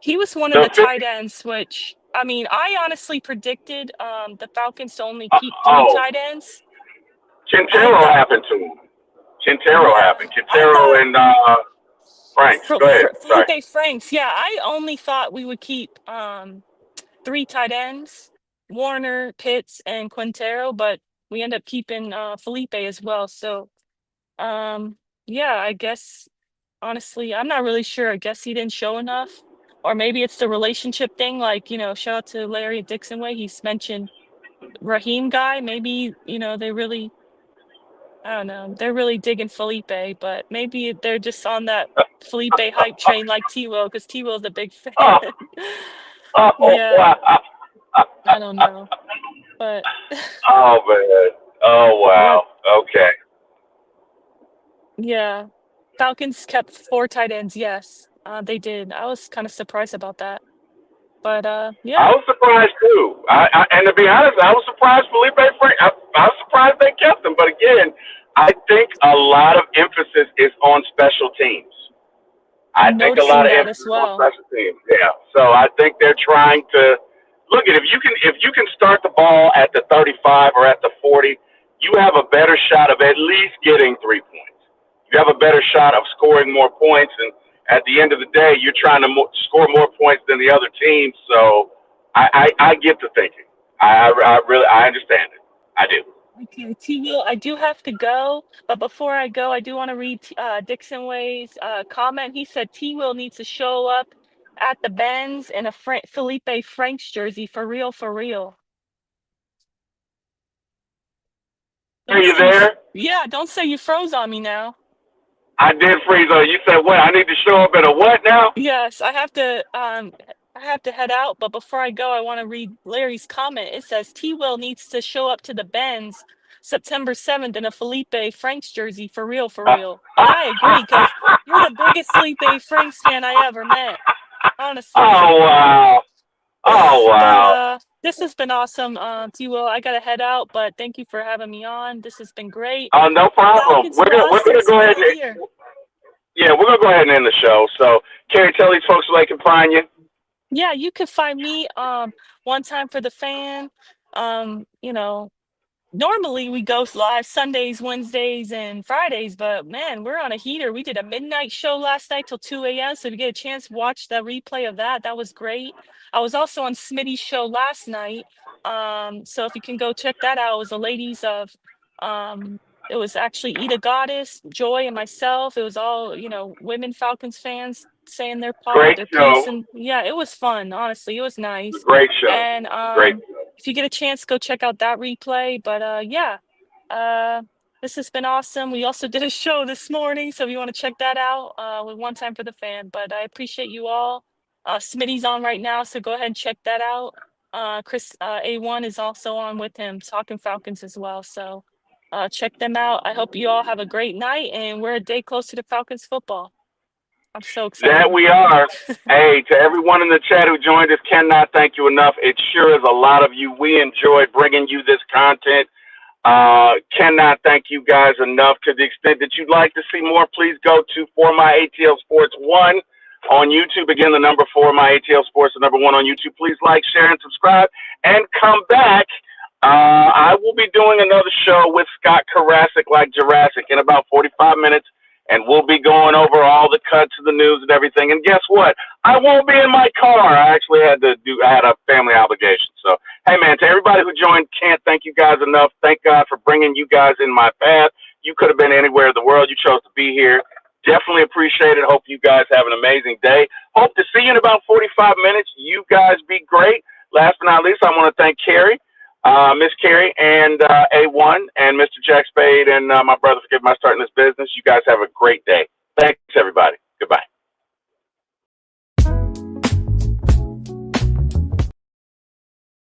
He was one of the tight ends, which I mean, I honestly predicted the Falcons to only keep 3 tight ends. Quintero happened to him. Quintero and Franks. Go ahead. Felipe Franks. Yeah, I only thought we would keep 3 tight ends. Warner, Pitts, and Quintero, but we end up keeping Felipe as well. So yeah, I guess honestly, I'm not really sure. I guess he didn't show enough. Or maybe it's the relationship thing, like, shout out to Larry Dixon Way. He's mentioned Raheem guy. Maybe, they really, I don't know, they're really digging Felipe, but maybe they're just on that Felipe hype train like T Will, because T Will's a big fan. Oh, oh Yeah, wow. I don't know. But Oh man. Oh what, wow. Okay. yeah. Falcons kept 4 tight ends, yes. They did. I was kind of surprised about that. But I yeah, was surprised too. And to be honest, I was surprised Felipe Frank. I was surprised they kept him. But again, I think a lot of emphasis is on special teams. I I'm think a lot noticing of that as emphasis on well. special teams. Yeah. So I think they're trying to look at if you can start the ball at the 35 or at the 40, you have a better shot of at least getting 3 points. You have a better shot of scoring more points, and at the end of the day, you're trying to score more points than the other team. So I get the thinking. I really I understand it. I do. Okay, T Will, I do have to go, but before I go, I do want to read Dixon Way's comment. He said T Will needs to show up at the Benz in a Felipe Franks jersey, for real, for real. Are Don't you say you, there? yeah, don't say you froze on me now. I did freeze on you. Said what? I need to show up at a what now? Yes, I have to head out, but before I go, I want to read Larry's comment. It says T Will needs to show up to the Benz September 7th in a Felipe Franks jersey, for real, for real. And I agree, because you're the biggest Felipe Franks fan I ever met, honestly. Oh wow. Oh But wow. this has been awesome, T Will. I gotta head out, but thank you for having me on. This has been great. Oh, no problem. Falcons We're lost. It gonna was go ahead fun and here. we're gonna go ahead and end the show. So, Carrie, tell these folks where they can find you. Yeah, you could find me one time for the fan. Um, you know, Normally we go live Sundays, Wednesdays, and Fridays, but man, we're on a heater. We did a midnight show last night till 2 a.m. So to get a chance to watch the replay of that, that was great. I was also on Smitty's show last night. So if you can go check that out, it was the ladies of it was actually Ida Goddess, Joy, and myself. It was all, women Falcons fans saying their part, Great their piece. show. And yeah, it was fun, honestly. It was nice. Great show. And Great show. if you get a chance, go check out that replay. But yeah, uh, this has been awesome. We also did a show this morning, so if you want to check that out, with One Time for the Fan. But I appreciate you all. Smitty's on right now, so go ahead and check that out. Chris A1 is also on with him, talking Falcons as well. So check them out. I hope you all have a great night, and we're a day closer to Falcons football. I'm so That excited. we are. Hey, to everyone in the chat who joined us, cannot thank you enough. It sure is a lot of you. We enjoyed bringing you this content. Cannot thank you guys enough. To the extent that you'd like to see more, please go to For My ATL Sports 1 on YouTube. Again, the number 4 My ATL Sports, the number 1 on YouTube. Please like, share, and subscribe. And come back. I will be doing another show with Scott Karasik, like Jurassic, in about 45 minutes. And we'll be going over all the cuts of the news and everything. And guess what? I won't be in my car. I actually had a family obligation. So, hey, man, to everybody who joined, can't thank you guys enough. Thank God for bringing you guys in my path. You could have been anywhere in the world. You chose to be here. Definitely appreciate it. Hope you guys have an amazing day. Hope to see you in about 45 minutes. You guys be great. Last but not least, I want to thank Carrie. Miss Carrie and A1 and Mr. Jack Spade and my brother for getting my start in this business. You guys have a great day. Thanks, everybody. Goodbye.